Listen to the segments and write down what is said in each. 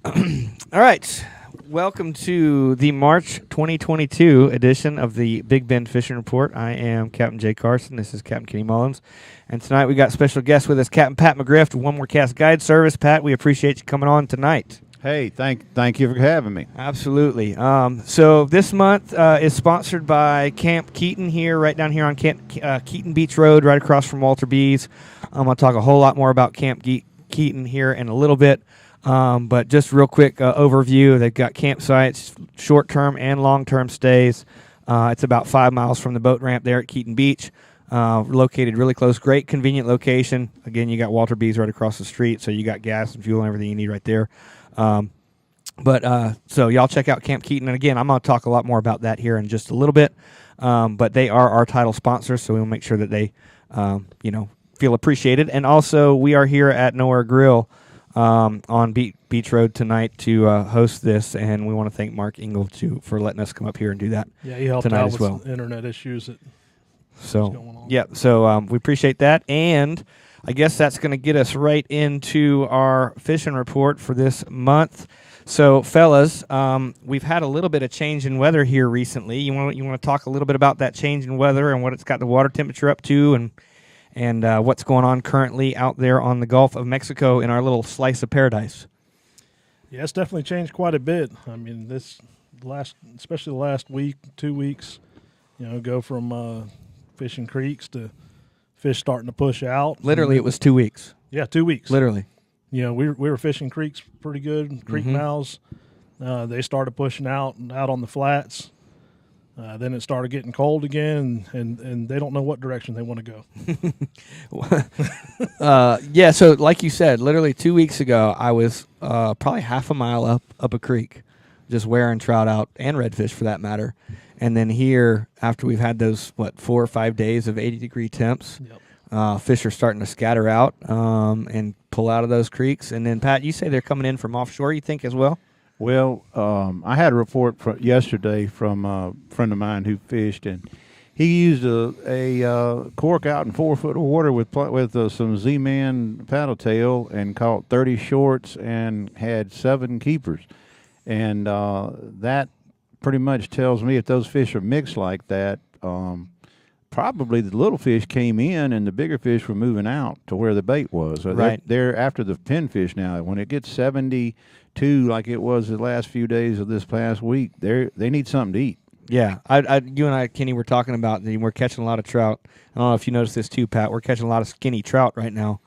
All right. Welcome to the March 2022 edition of the Big Bend Fishing Report. I am Captain Jay Carson. This is Captain Kenny Mullins. And tonight we got special guest with us, Captain Pat McGriff, One More Cast Guide Service. Pat, we appreciate you coming on tonight. Hey, thank you for having me. Absolutely. So this month is sponsored by Camp Keaton here, right down here on Keaton Beach Road, right across from Walter B's. I'm going to talk a whole lot more about Camp Keaton here in a little bit. But just real quick overview, they've got campsites, short-term and long-term stays. It's about 5 miles from the boat ramp there at Keaton Beach, located really close. Great, convenient location. Again, you got Walter B's right across the street, so you got gas and fuel and everything you need right there. So y'all check out Camp Keaton. And again, I'm going to talk a lot more about that here in just a little bit. But they are our title sponsors, so we'll make sure that they, feel appreciated. And also, we are here at Nowhere Grill on Beach Road tonight to host this, and we want to thank Mark Engel for letting us come up here and do that. Yeah, he helped tonight out as with well. some internet issues that was So going on. yeah, so we appreciate that, and I guess that's going to get us right into our fishing report for this month. So, fellas, we've had a little bit of change in weather here recently. You want to talk a little bit about that change in weather and what it's got the water temperature up to, and what's going on currently out there on the Gulf of Mexico in our little slice of paradise. Yeah, it's definitely changed quite a bit. I mean, especially the last week, 2 weeks, go from fishing creeks to fish starting to push out. Literally, it was 2 weeks. Yeah, 2 weeks. Literally. We were fishing creeks pretty good, creek mouths. They started pushing out on the flats. Then it started getting cold again, and they don't know what direction they want to go. Yeah, so like you said, literally 2 weeks ago, I was probably half a mile up a creek, just wearing trout out, and redfish for that matter. And then here, after we've had those, 4 or 5 days of 80-degree temps, fish are starting to scatter out and pull out of those creeks. And then, Pat, you say they're coming in from offshore, you think, as well? Well, I had a report yesterday from a friend of mine who fished, and he used a cork out in 4 foot of water with some Z-Man paddle tail and caught 30 shorts and had 7 keepers. And that pretty much tells me if those fish are mixed like that, probably the little fish came in and the bigger fish were moving out to where the bait was. So right. They're after the pinfish now. When it gets 72 like it was the last few days of this past week, they need something to eat. Yeah, you and I, Kenny, were talking about we're catching a lot of trout. I don't know if you noticed this too, Pat. We're catching a lot of skinny trout right now.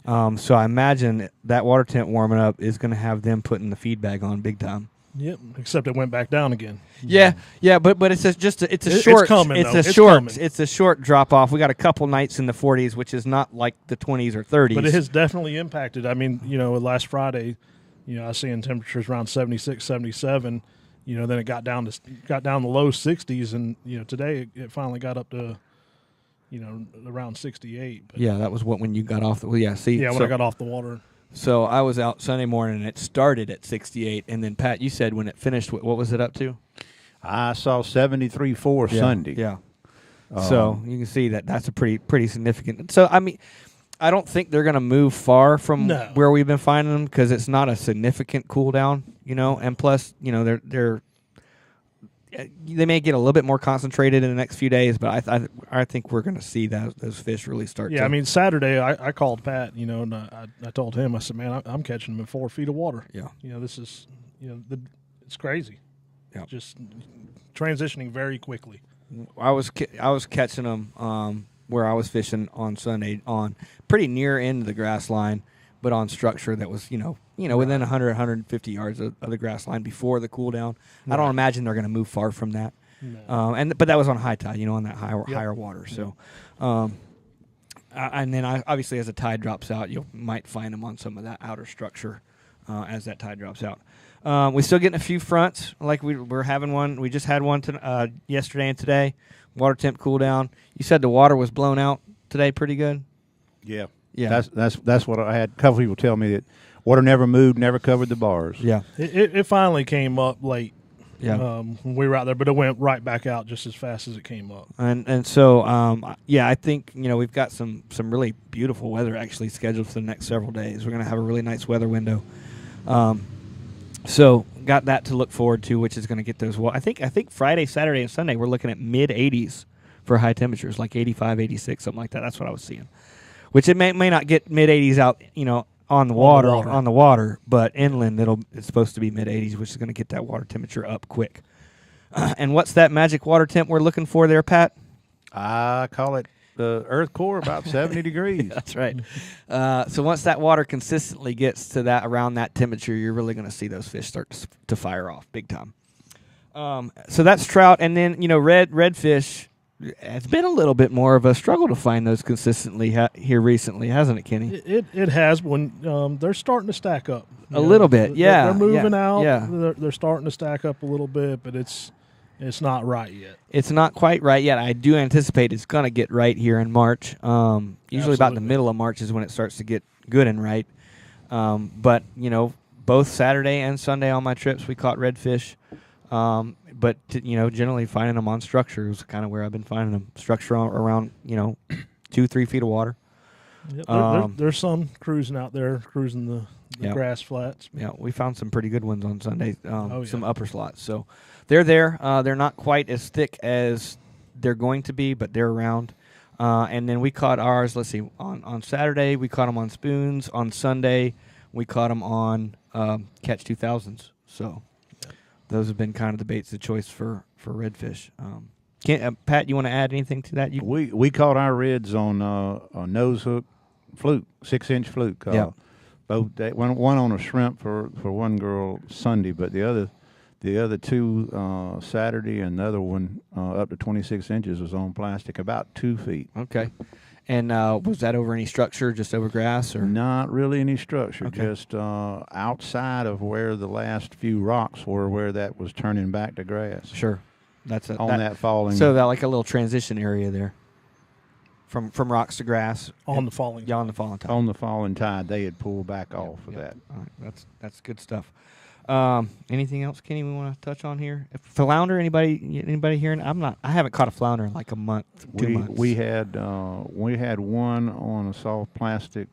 So I imagine that water temp warming up is going to have them putting the feed bag on big time. Yep, except it went back down again. Yeah, but it's short. It's coming. It's a short drop off. We got a couple nights in the 40s, which is not like the 20s or 30s. But it has definitely impacted. I mean, last Friday, I was seeing temperatures around 76, 77. Then it got down the low 60s, and today it finally got up to around 68. But yeah, that was when you got off the. Well, yeah, see. Yeah, when I got off the water. So I was out Sunday morning, and it started at 68, and then, Pat, you said when it finished, what was it up to? I saw 73.4 Sunday. Yeah. So you can see that's a pretty significant. So, I mean, I don't think they're going to move far from where we've been finding them because it's not a significant cool down, and plus, they may get a little bit more concentrated in the next few days, but I think we're going to see those fish really start. Yeah, I mean, Saturday I called Pat, and I told him, I said, man, I'm catching them in 4 feet of water. Yeah, this is it's crazy. Yeah, just transitioning very quickly. I was catching them where I was fishing on Sunday on pretty near end of the grass line, but on structure that was within 100, 150 yards of the grass line before the cool down. Right. I don't imagine they're going to move far from that. No. But that was on high tide, on that higher water. So, and then obviously as the tide drops out, you might find them on some of that outer structure as that tide drops out. We're still getting a few fronts, like we're having one. We just had one yesterday and today. Water temp cool down. You said the water was blown out today pretty good? Yeah. Yeah. That's what I had. A couple people tell me that water never moved, never covered the bars. Yeah. It finally came up late. Yeah. When we were out there, but it went right back out just as fast as it came up. And so, I think, we've got some really beautiful weather actually scheduled for the next several days. We're going to have a really nice weather window. So got that to look forward to, which is going to get those. Well, I think Friday, Saturday, and Sunday we're looking at mid 80s for high temperatures, like 85, 86, something like that. That's what I was seeing. Which it may not get mid 80s out, on the water, but inland it's supposed to be mid 80s, which is going to get that water temperature up quick. And what's that magic water temp we're looking for there, Pat? I call it the earth core, about 70 degrees. That's right. So once that water consistently gets to that around that temperature, you're really going to see those fish start to fire off big time. So that's trout, and then redfish. It's been a little bit more of a struggle to find those consistently here recently, hasn't it, Kenny? It has. When they're starting to stack up a little bit, yeah. They're moving out. Yeah. They're starting to stack up a little bit, but it's not right yet. It's not quite right yet. I do anticipate it's going to get right here in March. Usually about the middle of March is when it starts to get good and right. But, both Saturday and Sunday on my trips, we caught redfish. But, generally finding them on structure is kind of where I've been finding them. Structure around, 2-3 feet of water. Yep, there's some cruising out there, cruising the grass flats. Yeah, we found some pretty good ones on Sunday, some upper slots. So they're there. They're not quite as thick as they're going to be, but they're around. And then we caught ours, let's see, on Saturday we caught them on spoons. On Sunday we caught them on catch 2000s. So those have been kind of the baits of choice for redfish. Pat, you want to add anything to that? We caught our reds on a nose hook fluke, 6-inch fluke. Both one on a shrimp for one girl Sunday, but the other two Saturday, and the other one up to 26 inches was on plastic, about 2 feet. Okay. And was that over any structure, just over grass, or not really any structure? Okay. Just outside of where the last few rocks were, where that was turning back to grass. Sure, that's that falling. So that like a little transition area there, from rocks to grass on the falling. Yeah, on the falling tide. On the falling tide, they had pulled back off of that. All right, that's good stuff. Anything else, Kenny, we want to touch on here? Flounder, anybody hearing? I haven't caught a flounder in like a month, 2 months. We had one on a soft plastic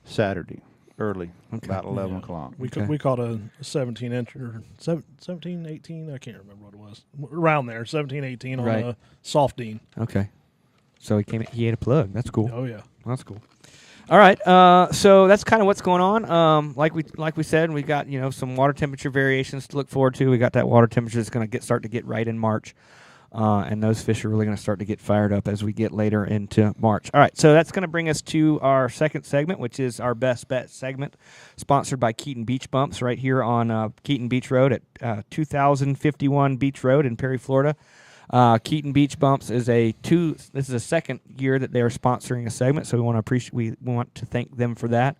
Saturday early, about 11 o'clock. We caught a 17-inch or 17, 18, I can't remember what it was. Around there, 17, 18 on a soft dean. Okay. So he ate a plug. That's cool. Oh yeah. That's cool. All right, so that's kind of what's going on. Like we said, we got some water temperature variations to look forward to. We got that water temperature that's going to start to get right in March, and those fish are really going to start to get fired up as we get later into March. All right, so that's going to bring us to our second segment, which is our best bet segment, sponsored by Keaton Beach Bumps right here on Keaton Beach Road at 2051 Beach Road in Perry, Florida. Keaton Beach Bumps is this is a second year that they are sponsoring a segment, so we want to thank them for that.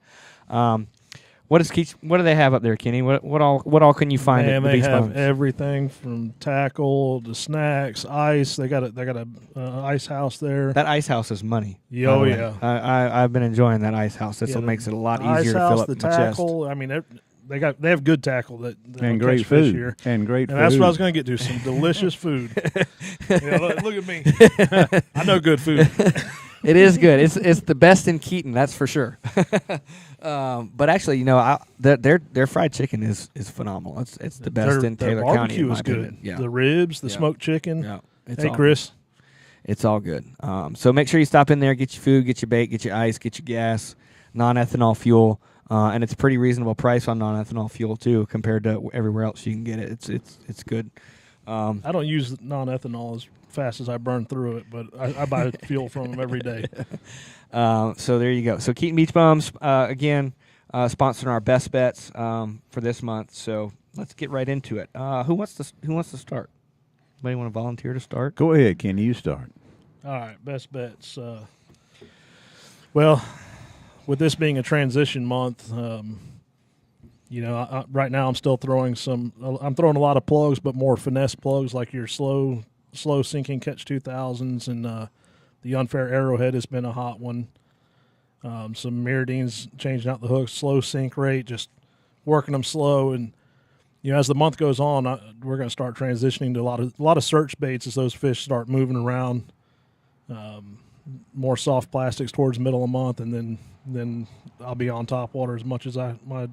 What do they have up there, Kenny? What all can you find at the Beach Bumps? They have everything from tackle to snacks, ice. They got a ice house there. That ice house is money. Oh yeah. I've been enjoying that ice house. This makes it a lot easier to fill up the my chest. Tackle. I mean, they have good tackle that and great food here. And great and food. That's what I was going to get to, some delicious food. Look at me. I know good food. It is good. It's the best in Keaton, that's for sure. But actually, their fried chicken is phenomenal. It's the best in Taylor County. Their barbecue is good. Yeah. The ribs, the smoked chicken. Yeah. Hey, Chris. It's all good. So make sure you stop in there, get your food, get your bait, get your ice, get your gas, non-ethanol fuel. And it's a pretty reasonable price on non-ethanol fuel too, compared to everywhere else you can get it. It's good. I don't use non-ethanol as fast as I burn through it, but I buy fuel from them every day. So there you go. So Keaton Beach Bums again, sponsoring our best bets for this month. So let's get right into it. Who wants to start? Anybody want to volunteer to start? Go ahead, Kenny. You start. All right, best bets. Well, with this being a transition month, right now I'm still throwing I'm throwing a lot of plugs, but more finesse plugs like your slow sinking catch 2000s, and the unfair arrowhead has been a hot one. Some Miradines changing out the hooks, slow sink rate, just working them slow, and as the month goes on, we're going to start transitioning to a lot of search baits as those fish start moving around. More soft plastics towards the middle of the month, and then I'll be on top water as much as my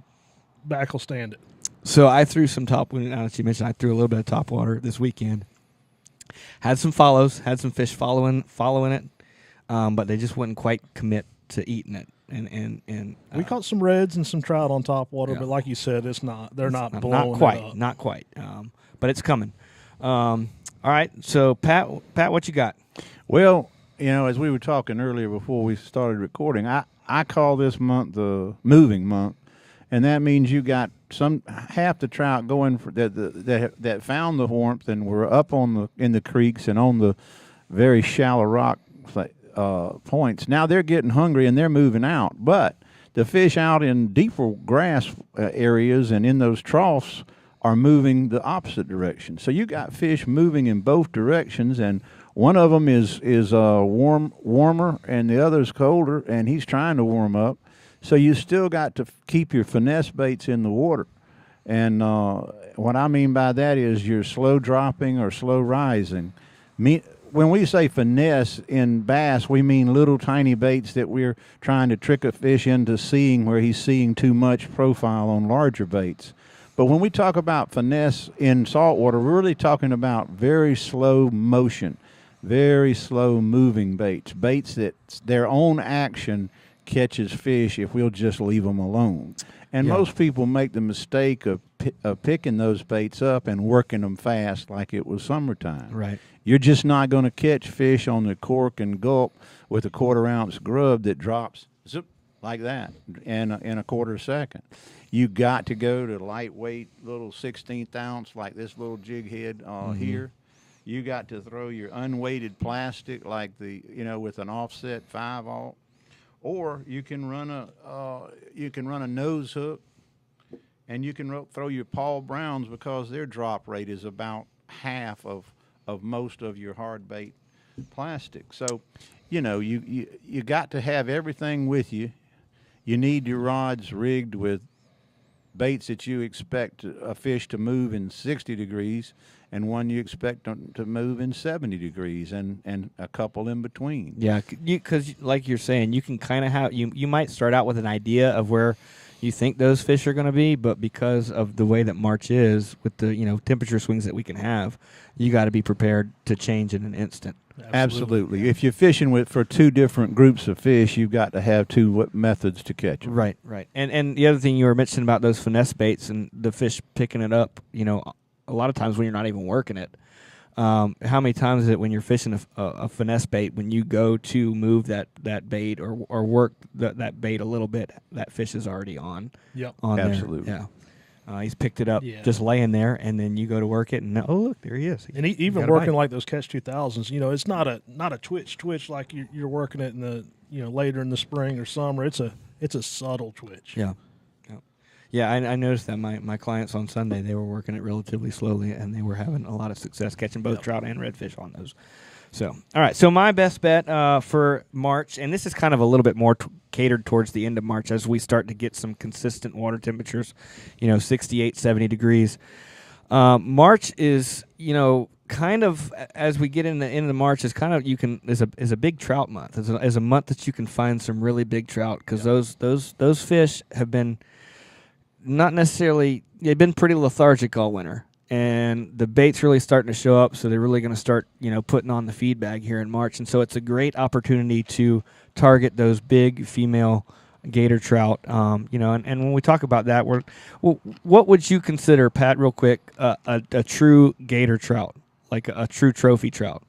back will stand it. So I threw some top. Now that you mentioned, I threw a little bit of top water this weekend. Had some follows, had some fish following it, but they just wouldn't quite commit to eating it. And we caught some reds and some trout on top water, yeah. but like you said, they're not blowing not quite, it up. not quite. But it's coming. All right, so Pat, what you got? Well, as we were talking earlier before we started recording, I call this month the moving month, and that means you got half the trout going that found the warmth and were up in the creeks and on the very shallow rock points. Now they're getting hungry and they're moving out, but the fish out in deeper grass areas and in those troughs are moving the opposite direction. So you got fish moving in both directions, and one of them is warmer and the other's colder, and he's trying to warm up. So you still got to keep your finesse baits in the water. And what I mean by that is you're slow dropping or slow rising. When we say finesse in bass, we mean little tiny baits that we're trying to trick a fish into seeing where he's seeing too much profile on larger baits. But when we talk about finesse in saltwater, we're really talking about very slow motion, very slow moving baits that their own action catches fish if we'll just leave them alone. And most people make the mistake of picking those baits up and working them fast like it was summertime. Right. You're just not going to catch fish on the Cork and Gulp with a 1/4 ounce grub that drops zip like that in a 1/4 second. You got to go to lightweight little 1/16 ounce like this little jig head here. You got to throw your unweighted plastic like with an offset 5/0. Or you can run a nose hook, and you can throw your Paul Browns because their drop rate is about half of most of your hard bait plastic. So, you got to have everything with you. You need your rods rigged with baits that you expect a fish to move in 60 degrees and one you expect them to move in 70 degrees and a couple in between. Yeah, because like you're saying, you can kind of have you might start out with an idea of where you think those fish are going to be, but because of the way that March is with the temperature swings that we can have, you got to be prepared to change in an instant. Absolutely. If you're fishing for two different groups of fish, you've got to have two methods to catch them. Right. And the other thing you were mentioning about those finesse baits and the fish picking it up, a lot of times when you're not even working it, how many times is it when you're fishing a finesse bait, when you go to move that bait or work that bait a little bit, that fish is already on. Yep. On absolutely. There. Yeah. He's picked it up just laying there, and then you go to work it, and look, there he is. And even working like those Catch 2000s, it's not a twitch like you're working it in the later in the spring or summer. It's a subtle twitch. Yeah, I noticed that my clients on Sunday, they were working it relatively slowly, and they were having a lot of success catching both trout and redfish on those. So, all right. So my best bet for March, and this is kind of a little bit more catered towards the end of March as we start to get some consistent water temperatures, 68, 70 degrees. March is, kind of as we get in the end of March is kind of is a big trout month. Is a month that you can find some really big trout because those fish have been not necessarily, they've been pretty lethargic all winter. And the bait's really starting to show up, so they're really going to start, putting on the feed bag here in March. And so it's a great opportunity to target those big female gator trout. And when we talk about that, what would you consider, Pat, real quick, a true gator trout, like a true trophy trout?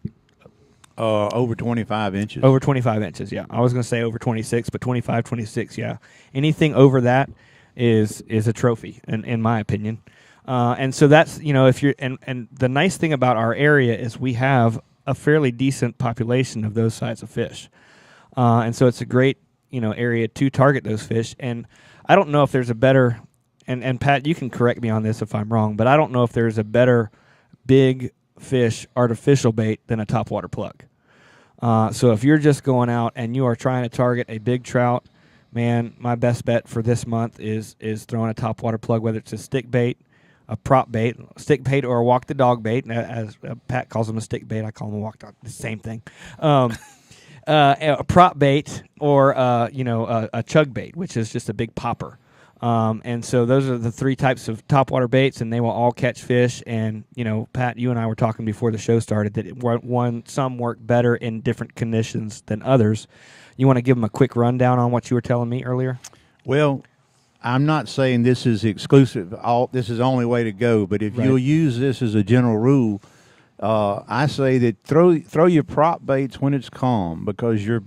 Over 25 inches. Over 25 inches, yeah. I was going to say over 26, but 25, 26, yeah. Anything over that is a trophy, in my opinion. And so that's, if you're, and the nice thing about our area is we have a fairly decent population of those size of fish. And so it's a great, area to target those fish. And I don't know if there's a better, and Pat, you can correct me on this if I'm wrong, but I don't know if there's a better big fish artificial bait than a topwater plug. So if you're just going out and you are trying to target a big trout, man, my best bet for this month is throwing a topwater plug, whether it's a stick bait, a prop bait, stick bait, or a walk the dog bait. As Pat calls them a stick bait, I call them a walk dog. The same thing. A prop bait or a chug bait, which is just a big popper. And so those are the 3 types of topwater baits, and they will all catch fish. And, Pat, you and I were talking before the show started that some work better in different conditions than others. You want to give them a quick rundown on what you were telling me earlier? Well, I'm not saying this is exclusive. This is the only way to go. But if you'll use this as a general rule, I say that throw your prop baits when it's calm, because your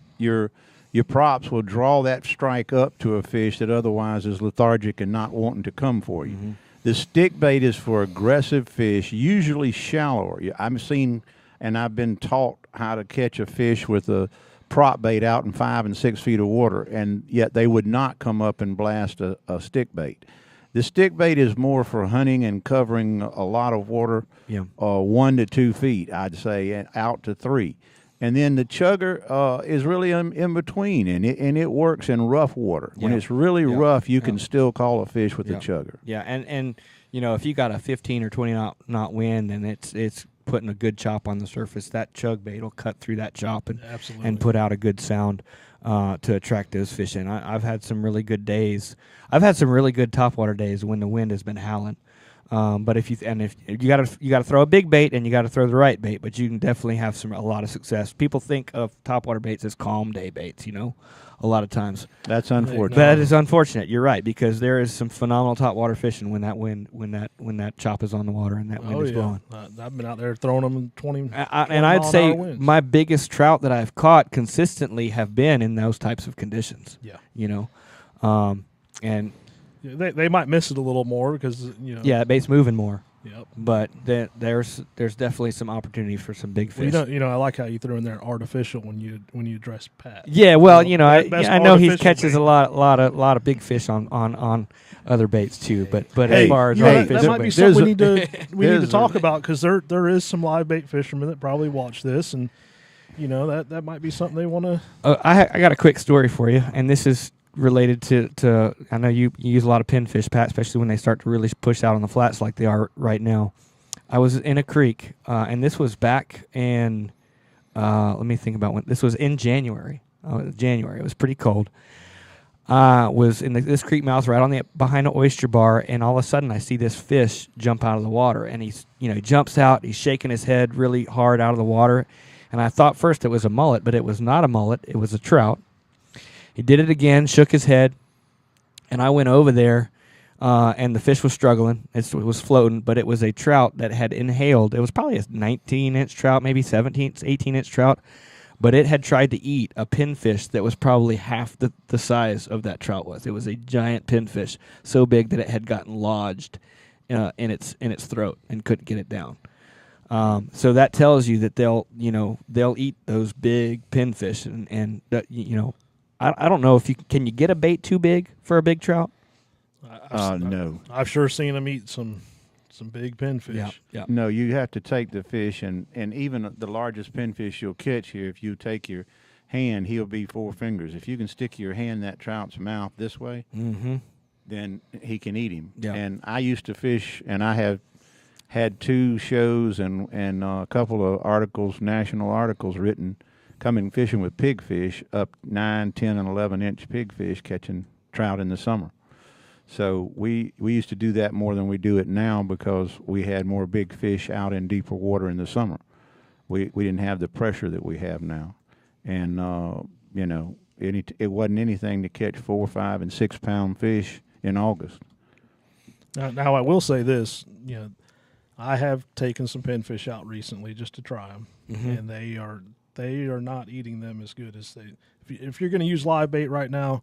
props will draw that strike up to a fish that otherwise is lethargic and not wanting to come for you. Mm-hmm. The stick bait is for aggressive fish, usually shallower. I've seen and I've been taught how to catch a fish with a prop bait out in 5 and 6 feet of water, and yet they would not come up and blast a stick bait. The stick bait is more for hunting and covering a lot of water, 1 to 2 feet, I'd say, and out to 3. And then the chugger is really in between, and it works in rough water. When it's really rough, you can still call a fish with the chugger. Yeah, and if you got a 15 or 20 knot wind and it's putting a good chop on the surface, that chug bait will cut through that chop and put out a good sound to attract those fish in. I've had some really good days. I've had some really good topwater days when the wind has been howling. But if you gotta throw a big bait and you gotta throw the right bait, but you can definitely have a lot of success. People think of topwater baits as calm day baits, a lot of times. That's unfortunate. That is unfortunate. You're right, because there is some phenomenal topwater fishing when that chop is on the water and that wind is blowing. I've been out there throwing them in 20. And I'd say my biggest trout that I've caught consistently have been in those types of conditions. Yeah. And they might miss it a little more because the bait's moving more. Yep. But there's definitely some opportunity for some big fish. Well, I like how you threw in there artificial when you address Pat. Yeah, well, I know he catches a lot of big fish on other baits too. But as far as artificial, that might be something we need to talk about, because there is some live bait fishermen that probably watch this, and that might be something they want to. I got a quick story for you, and this is related to I know you use a lot of pinfish, Pat, especially when they start to really push out on the flats like they are right now. I was in a creek, and this was back in, let me think about when. This was in January. January. It was pretty cold. Was in this creek mouth right behind an oyster bar, and all of a sudden I see this fish jump out of the water, and he jumps out. He's shaking his head really hard out of the water, and I thought first it was a mullet, but it was not a mullet. It was a trout. He did it again, shook his head, and I went over there, and the fish was struggling. It was floating, but it was a trout that had inhaled. It was probably a 19-inch trout, maybe 18-inch trout, but it had tried to eat a pinfish that was probably half the size of that trout was. It was a giant pinfish, so big that it had gotten lodged in its throat and couldn't get it down. So that tells you that they'll eat those big pinfish, and I don't know if can you get a bait too big for a big trout? No. I've sure seen them eat some big pinfish. Yeah. No, you have to take the fish, and even the largest pinfish you'll catch here, if you take your hand, he'll be 4 fingers. If you can stick your hand in that trout's mouth this way, then he can eat him. Yeah. And I used to fish, and I have had 2 shows and a couple of articles, national articles written, coming fishing with pigfish, up 9, 10, and 11-inch pigfish, catching trout in the summer. So we used to do that more than we do it now, because we had more big fish out in deeper water in the summer. We didn't have the pressure that we have now, and it wasn't anything to catch 4, 5, and 6 pound fish in August. Now I will say this, I have taken some pinfish out recently just to try them, and they are not eating them as good as they. If you're going to use live bait right now,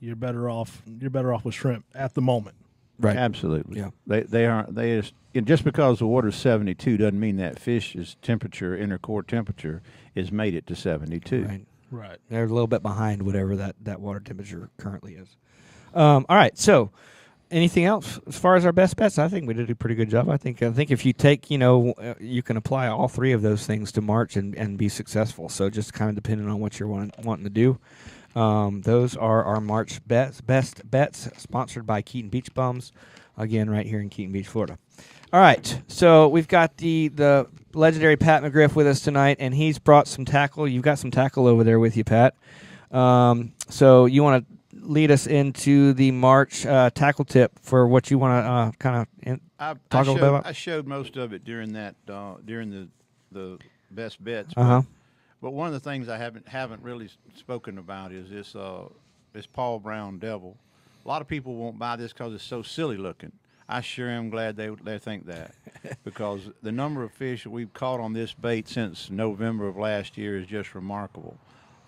you're better off with shrimp at the moment. Right. Absolutely. Yeah. Just because the water's 72 doesn't mean that fish's temperature, inner core temperature, is made it to 72. Right. They're a little bit behind whatever that water temperature currently is. All right. So, anything else as far as our best bets? I think we did a pretty good job. I think if you take, you can apply all 3 of those things to March and be successful. So just kind of depending on what you're wanting to do. Those are our March best bets, sponsored by Keaton Beach Bums, again right here in Keaton Beach, Florida. All right, so we've got the legendary Pat McGriff with us tonight, and he's brought some tackle. You've got some tackle over there with you, Pat. So you want to lead us into the March tackle tip for what you want to kind of talk a little bit about. I showed most of it during that during the best bets. But one of the things I haven't really spoken about is this Paul Brown Devil. A lot of people won't buy this because it's so silly looking. I sure am glad they think that, because the number of fish that we've caught on this bait since November of last year is just remarkable.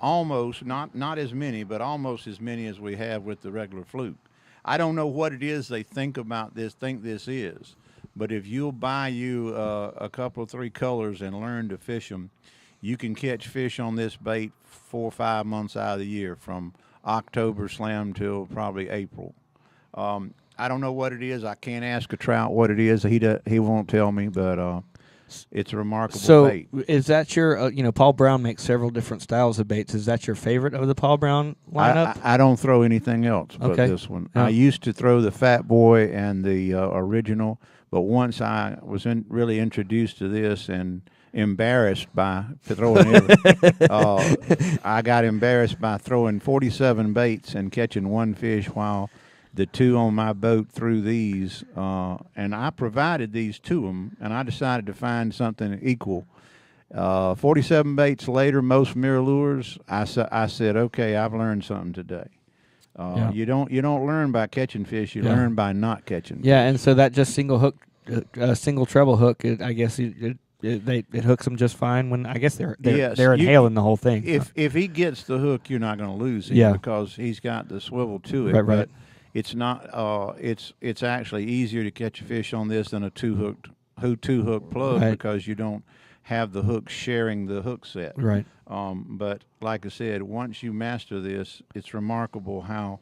Almost, not as many, but almost as many as we have with the regular fluke. I don't know what it is they think this is, but if you'll buy you a couple of 3 colors and learn to fish them, you can catch fish on this bait 4 or 5 months out of the year, from October slam till probably April. I don't know what it is. I can't ask a trout what it is. He won't tell me, but it's a remarkable bait. So is that your, Paul Brown makes several different styles of baits. Is that your favorite of the Paul Brown lineup? I don't throw anything else but this one. I used to throw the Fat Boy and the original, but once I was really introduced to this and embarrassed by throwing I got embarrassed by throwing 47 baits and catching 1 fish while the 2 on my boat threw these, and I provided these to them, and I decided to find something equal. 47 baits later, most mirror lures, I said, okay, I've learned something today. You don't learn by catching fish, you learn by not catching fish. And so that just single treble hook, I guess it hooks them just fine when I guess they're inhaling the whole thing. If he gets the hook, you're not going to lose him because he's got the swivel to it. Right. It's not. It's actually easier to catch a fish on this than a two hook plug because you don't have the hook sharing the hook set. Right. But like I said, once you master this, it's remarkable how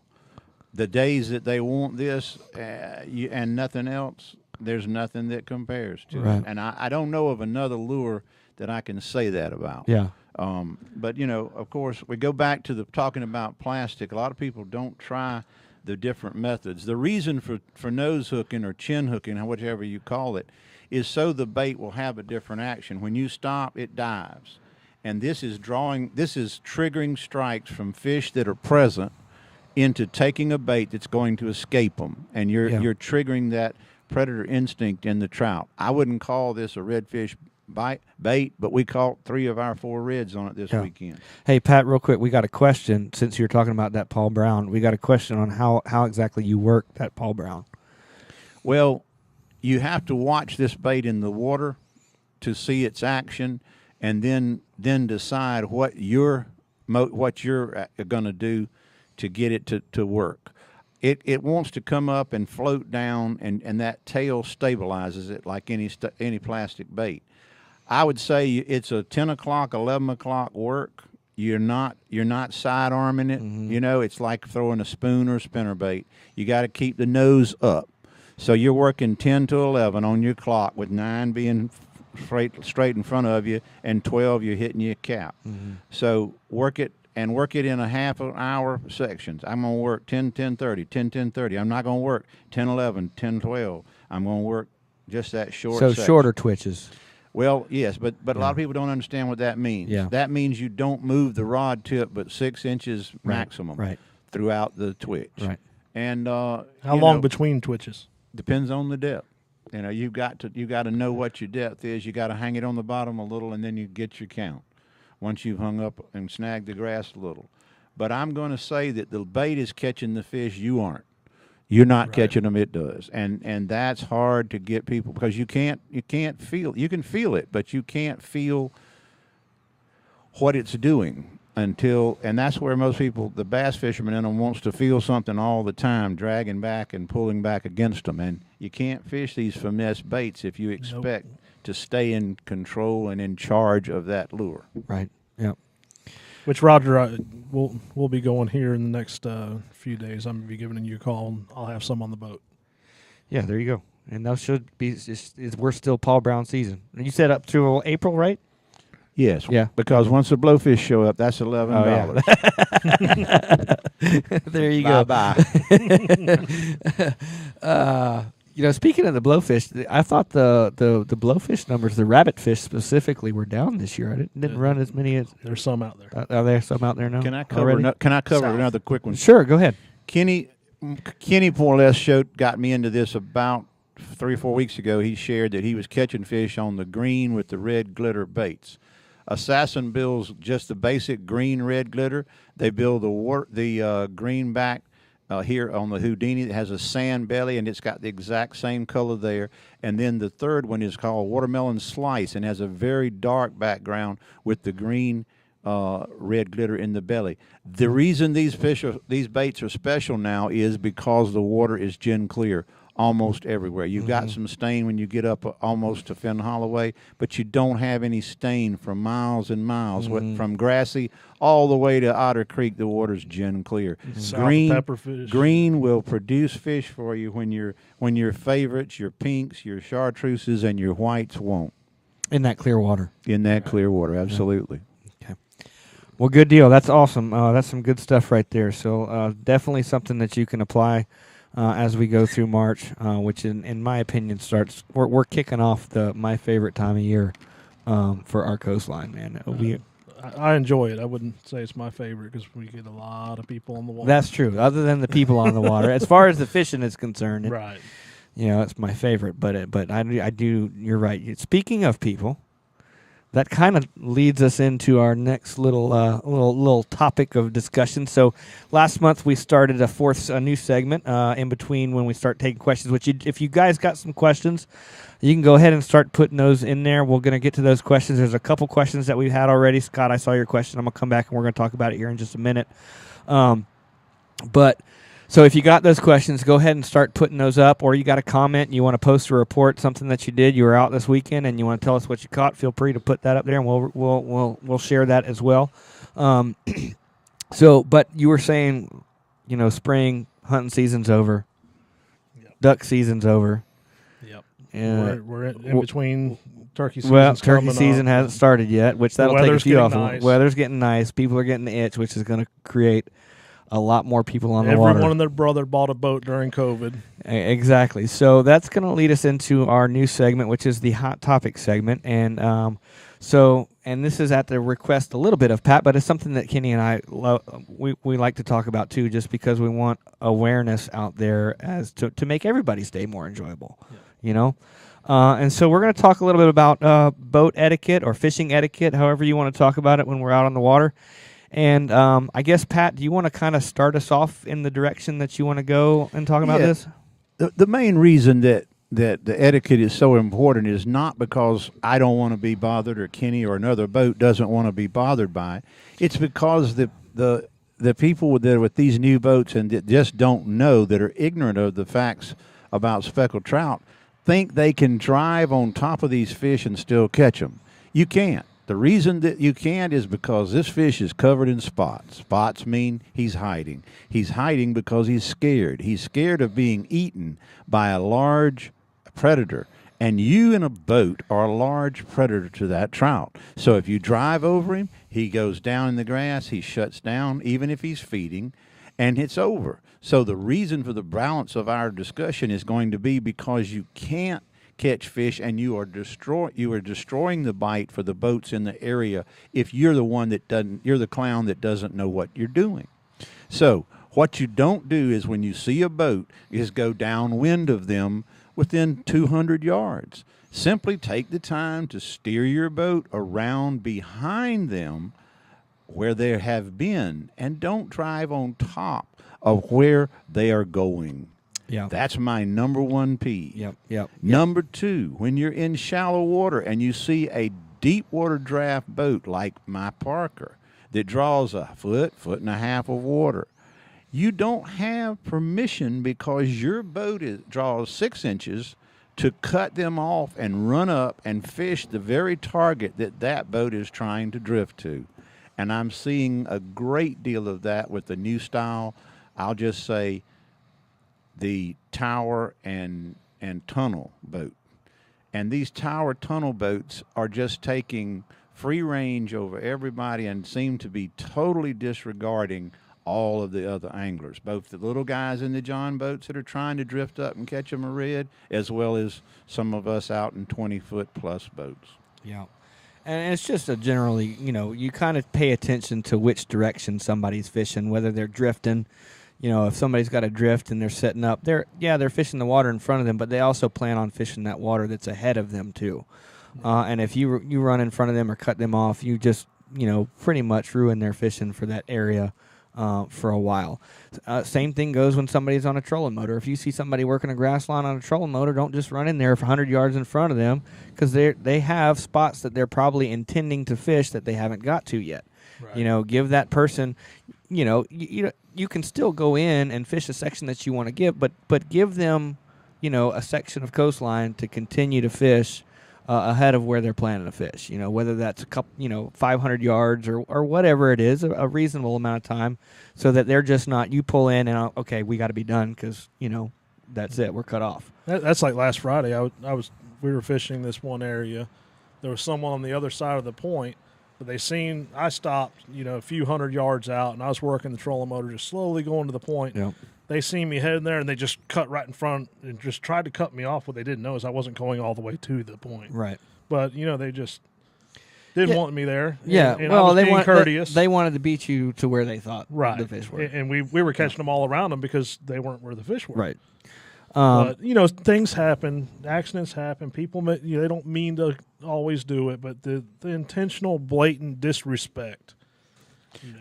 the days that they want this and nothing else, there's nothing that compares to it. And I don't know of another lure that I can say that about. Yeah. But of course, we go back to talking about plastic. A lot of people don't try the different methods. The reason for nose hooking or chin hooking, whichever you call it, is so the bait will have a different action. When you stop, it dives. And this is triggering strikes from fish that are present into taking a bait that's going to escape them. And you're triggering that predator instinct in the trout. I wouldn't call this a redfish bait, but we caught 3 of our 4 reds on it this weekend. Hey, Pat, real quick, we got a question. Since you're talking about that Paul Brown, we got a question on how exactly you work that Paul Brown. Well, you have to watch this bait in the water to see its action, and then decide what you're going to do to get it to work. It wants to come up and float down, and that tail stabilizes it like any plastic bait. I would say it's a 10 o'clock, 11 o'clock work. You're not side arming it. Mm-hmm. It's like throwing a spoon or a spinner bait. You got to keep the nose up. So you're working 10 to 11 on your clock, with 9 being straight in front of you and 12 you're hitting your cap. Mm-hmm. So work it in a half an hour sections. I'm going to work 10, 10, 30, 10, 10, 30. I'm not going to work 10, 11, 10, 12. I'm going to work just that short section. Shorter twitches. Well, yes, but a lot of people don't understand what that means. Yeah. That means you don't move the rod tip but 6 inches maximum throughout the twitch. Right. And how long between twitches? Depends on the depth. You've got to know what your depth is. You got to hang it on the bottom a little, and then you get your count once you've hung up and snagged the grass a little. But I'm going to say that the bait is catching the fish. You aren't. You're not catching them. It does, and that's hard to get people, because you can't feel. You can feel it, but you can't feel what it's doing and that's where most people, the bass fisherman in them, wants to feel something all the time, dragging back and pulling back against them. And you can't fish these finesse baits if you expect to stay in control and in charge of that lure. Right. Yep. Which, Roger, we'll be going here in the next few days. I'm going to be giving you a call, and I'll have some on the boat. Yeah, there you go. And that should be, we're still Paul Brown season. And you said up through April, right? Yes. Yeah. Because once the blowfish show up, that's $11. Oh, yeah. There you go. Bye-bye. Speaking of the blowfish, I thought the blowfish numbers, the rabbitfish specifically, were down this year. I didn't run as many as. There's some out there. Are there some out there now? Can I cover? already? Can I cover South. another quick one? Sure, go ahead. Kenny more or less got me into this about 3 or 4 weeks ago. He shared that he was catching fish on the green with the red glitter baits. Assassin builds just the basic green red glitter. They build the greenback here on the Houdini that has a sand belly, and it's got the exact same color there. And then the third one is called Watermelon Slice and has a very dark background with the green red glitter in the belly. The reason these baits are special now is because the water is gin clear almost everywhere. You've got some stain when you get up almost to Finn Holloway, but you don't have any stain for miles and miles. From Grassy all the way to Otter Creek, the water's gin clear. Pepperfish. Green will produce fish for you when your favorites, your pinks, your chartreuses, and your whites won't. In that clear water. In that clear water, absolutely. Okay. Well, good deal. That's awesome. That's some good stuff right there. So definitely something that you can apply as we go through March, which in my opinion starts. We're kicking off my favorite time of year for our coastline, man. I enjoy it. I wouldn't say it's my favorite because we get a lot of people on the water. That's true. Other than the people on the water, as far as the fishing is concerned, right? It's my favorite. But I do. You're right. Speaking of people, that kind of leads us into our next little topic of discussion. So last month we started a new segment in between when we start taking questions. Which if you guys got some questions, you can go ahead and start putting those in there. We're going to get to those questions. There's a couple questions that we've had already. Scott, I saw your question. I'm going to come back and we're going to talk about it here in just a minute. So if you got those questions, go ahead and start putting those up, or you got a comment, you want to post a report, something that you did, you were out this weekend, and you want to tell us what you caught, feel free to put that up there, and we'll share that as well. But you were saying, spring hunting season's over, duck season's over. Yep. We're in between turkey season. Well, turkey season hasn't started yet, which that'll take a few off. Nice. Weather's getting nice. People are getting the itch, which is going to create a lot more people on the water. Everyone and their brother bought a boat during COVID. Exactly. So that's going to lead us into our new segment, which is the Hot Topic segment. And and this is at the request a little bit of Pat, but it's something that Kenny and I we like to talk about too, just because we want awareness out there as to make everybody's day more enjoyable. Yeah. And so we're going to talk a little bit about boat etiquette or fishing etiquette, however you want to talk about it when we're out on the water. And I guess, Pat, do you want to kind of start us off in the direction that you want to go and talk about this? The main reason that the etiquette is so important is not because I don't want to be bothered or Kenny or another boat doesn't want to be bothered by it. It's because the people that are with these new boats and that just don't know, that are ignorant of the facts about speckled trout, think they can drive on top of these fish and still catch them. You can't. The reason that you can't is because this fish is covered in spots. Spots mean he's hiding. He's hiding because he's scared. He's scared of being eaten by a large predator. And you in a boat are a large predator to that trout. So if you drive over him, he goes down in the grass, he shuts down, even if he's feeding, and it's over. So the reason for the balance of our discussion is going to be because you can't catch fish, and you are destroying the bite for the boats in the area if you're the clown that doesn't know what you're doing. So what you don't do is when you see a boat is go downwind of them within 200 yards. Simply take the time to steer your boat around behind them where they have been, and don't drive on top of where they are going. Yeah. That's my number one peeve. Yep. Number two, when you're in shallow water and you see a deep water draft boat like my Parker that draws a foot and a half of water, you don't have permission because your boat draws 6 inches to cut them off and run up and fish the very target that boat is trying to drift to. And I'm seeing a great deal of that with the new style. I'll just say the tower and tunnel boat. And these tower tunnel boats are just taking free range over everybody and seem to be totally disregarding all of the other anglers, both the little guys in the John boats that are trying to drift up and catch them a red, as well as some of us out in 20-foot plus boats. Yeah. And it's just a generally, you kind of pay attention to which direction somebody's fishing, whether they're drifting. If somebody's got a drift and they're setting up, they're fishing the water in front of them, but they also plan on fishing that water that's ahead of them too. And if you run in front of them or cut them off, you just, pretty much ruin their fishing for that area for a while. Same thing goes when somebody's on a trolling motor. If you see somebody working a grass line on a trolling motor, don't just run in there for 100 yards in front of them, because they have spots that they're probably intending to fish that they haven't got to yet. Right. Give that person, you can still go in and fish a section that you want to give, but give them, a section of coastline to continue to fish ahead of where they're planning to fish. Whether that's a couple, 500 yards or whatever it is, a reasonable amount of time, so that they're just not, you pull in and okay, we got to be done because that's it, we're cut off. That's like last Friday. We were fishing this one area. There was someone on the other side of the point. But I stopped, a few hundred yards out, and I was working the trolling motor, just slowly going to the point. Yep. They seen me heading there, and they just cut right in front and just tried to cut me off. What they didn't know is I wasn't going all the way to the point. Right. But, they just didn't want me there. Yeah. And well, they courteous. They wanted to beat you to where they thought the fish were. And we were catching them all around them because they weren't where the fish were. Right. But, things happen. Accidents happen. People, they don't mean to always do it, but the intentional, blatant disrespect.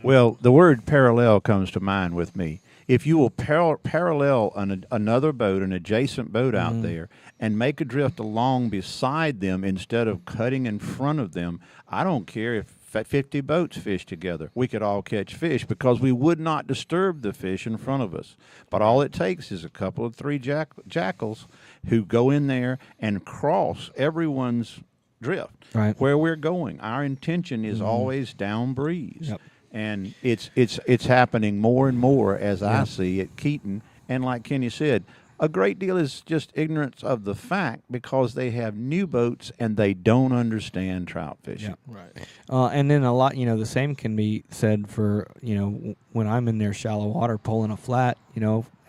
Well, the word parallel comes to mind with me. If you will parallel another boat, an adjacent boat out there, and make a drift along beside them instead of cutting in front of them, I don't care if 50 boats fish together. We could all catch fish because we would not disturb the fish in front of us. But all it takes is a couple of 3 jackals who go in there and cross everyone's drift where we're going. Our intention is always down breeze. Yep. And it's happening more and more as I see at Keaton. And like Kenny said, a great deal is just ignorance of the fact because they have new boats and they don't understand trout fishing. Yeah. Right. And then a lot, the same can be said for, when I'm in there shallow water pulling a flat,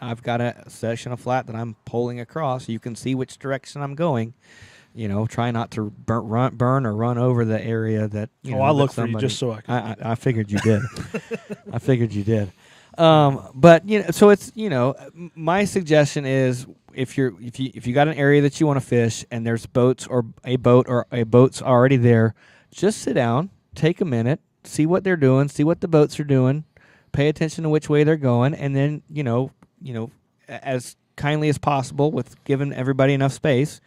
I've got a section of flat that I'm pulling across. You can see which direction I'm going. Try not to burn or run over the area that. I look for you just so I can. I figured you did. I figured you did. But so it's my suggestion is if you got an area that you want to fish and there's boats or a boat's already there, just sit down, take a minute, see what they're doing, see what the boats are doing, pay attention to which way they're going, and then as kindly as possible with giving everybody enough space,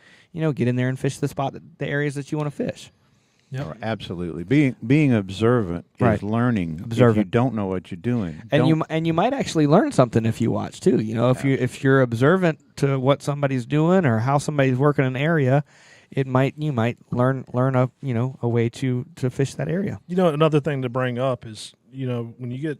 get in there and fish the areas that you want to fish. Yeah, absolutely. Being observant is learning. Observant. If you don't know what you're doing, and you might actually learn something if you watch too. If you're observant to what somebody's doing or how somebody's working an area, you might learn a way to fish that area. Another thing to bring up is when you get,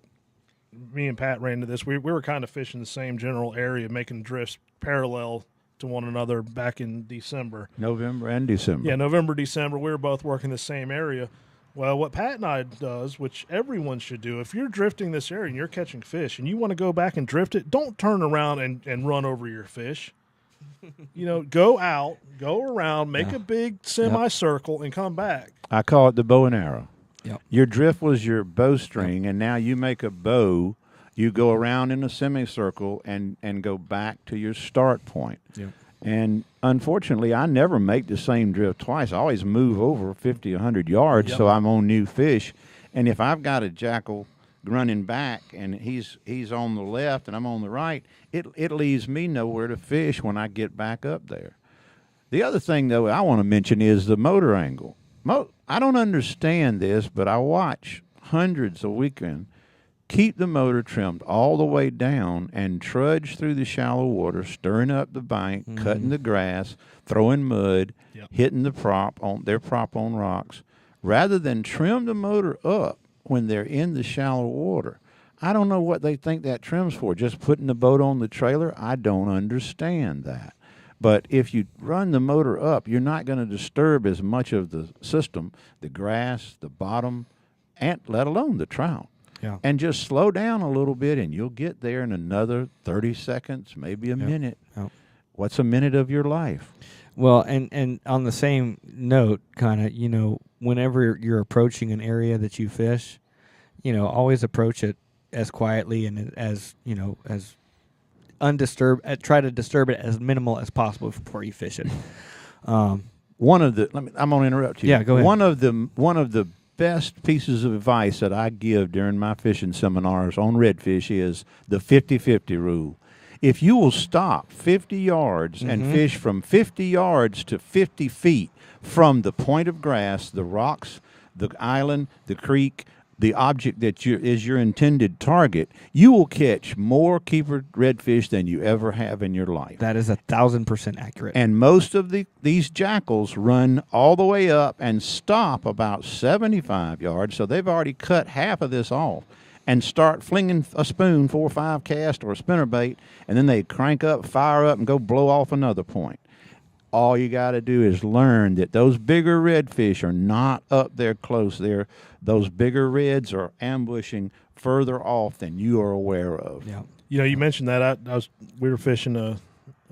me and Pat ran into this. We were kind of fishing the same general area, making drifts parallel to one another back in December. November and December. Yeah, November, December. We were both working the same area. Well, what Pat and I does, which everyone should do, if you're drifting this area and you're catching fish and you want to go back and drift it, don't turn around and run over your fish. Go out, go around, make a big semicircle, and come back. I call it the bow and arrow. Yep. Your drift was your bowstring, and now you make a bow. You go around in a semicircle and go back to your start point. Yep. And unfortunately, I never make the same drift twice. I always move over 50, 100 yards, so I'm on new fish. And if I've got a jackal running back and he's on the left and I'm on the right, it leaves me nowhere to fish when I get back up there. The other thing, though, I want to mention is the motor angle. I don't understand this, but I watch hundreds a weekend keep the motor trimmed all the way down and trudge through the shallow water, stirring up the bank, cutting the grass, throwing mud, hitting their prop on rocks, rather than trim the motor up when they're in the shallow water. I don't know what they think that trim's for, just putting the boat on the trailer. I don't understand that. But if you run the motor up, you're not going to disturb as much of the system, the grass, the bottom, and let alone the trout. Yeah. And just slow down a little bit, and you'll get there in another 30 seconds, maybe a minute. Yep. What's a minute of your life? Well, and on the same note, kind of, whenever you're approaching an area that you fish, always approach it as quietly and as undisturbed. Try to disturb it as minimal as possible before you fish it. I'm going to interrupt you. Yeah, go ahead. One of the best pieces of advice that I give during my fishing seminars on redfish is the 50-50 rule. If you will stop 50 yards and fish from 50 yards to 50 feet from the point of grass, the rocks, the island, the creek, the object that is your intended target, you will catch more keeper redfish than you ever have in your life. That is 1,000% accurate. And most of these jackals run all the way up and stop about 75 yards, so they've already cut half of this off, and start flinging a spoon, 4 or 5 cast or a spinnerbait, and then they crank up, fire up, and go blow off another point. All you got to do is learn that those bigger redfish are not up there close. Those bigger reds are ambushing further off than you are aware of. Yeah. You mentioned that. We were fishing a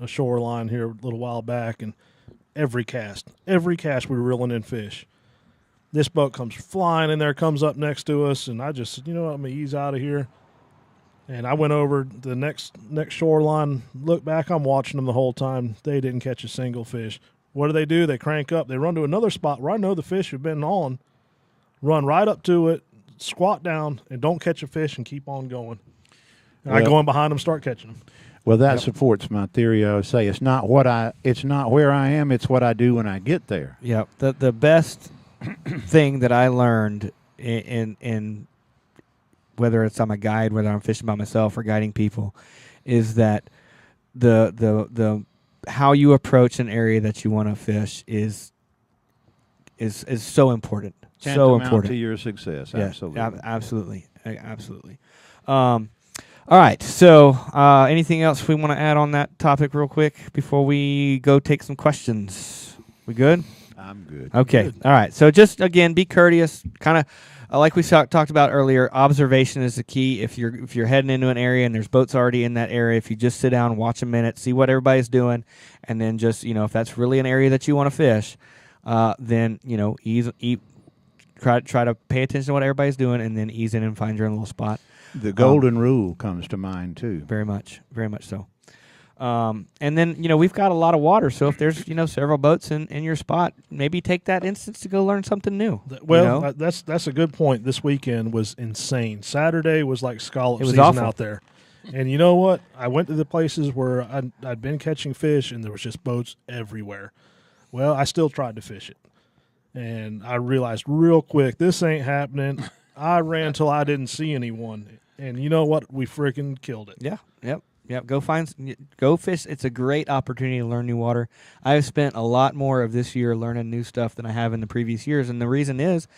shoreline here a little while back, and every cast we were reeling in fish. This boat comes flying in there, comes up next to us, and I just said, I'm going to ease out of here. And I went over the next shoreline, look back, I'm watching them the whole time. They didn't catch a single fish. What do? They crank up. They run to another spot where I know the fish have been on, run right up to it, squat down, and don't catch a fish and keep on going. And I go in behind them, start catching them. Well, that supports my theory. I would say it's not where I am, it's what I do when I get there. Yeah. The best thing that I learned in whether it's I'm a guide, whether I'm fishing by myself or guiding people, is that the how you approach an area that you want to fish is so important. So important to your success. Yeah, Absolutely. absolutely. All right. So, anything else we want to add on that topic, real quick, before we go take some questions? We good? I'm good. Okay. Good. All right. So just again, be courteous. Kind of like we talked about earlier. Observation is the key. If you're heading into an area and there's boats already in that area, if you just sit down, watch a minute, see what everybody's doing, and then just if that's really an area that you want to fish, then try to pay attention to what everybody's doing, and then ease in and find your own little spot. The golden rule comes to mind too. Very much so. And then, we've got a lot of water, so if there's, several boats in your spot, maybe take that instance to go learn something new. Well, that's a good point. This weekend was insane. Saturday was like Scallop season awful out there. And you know what? I went to the places where I'd been catching fish, and there was just boats everywhere. Well, I still tried to fish it. And I realized real quick, this ain't happening. I ran till I didn't see anyone. And you know what? We freaking killed it. Yeah. Yep. Go fish. It's a great opportunity to learn new water. I've spent a lot more of this year learning new stuff than I have in the previous years, and the reason is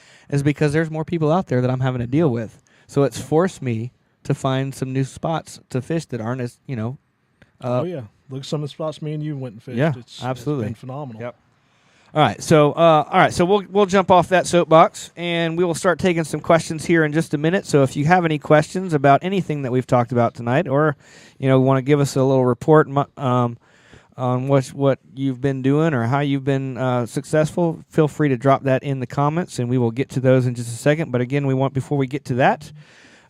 because there's more people out there that I'm having to deal with. So it's forced me to find some new spots to fish that aren't as oh yeah, look at some of the spots me and you went and fished. Yeah, It's absolutely been phenomenal. Yep. All right, so we'll jump off that soapbox, and we will start taking some questions here in just a minute. So if you have any questions about anything that we've talked about tonight, or want to give us a little report on what you've been doing or how you've been successful, feel free to drop that in the comments, and we will get to those in just a second. But again, before we get to that,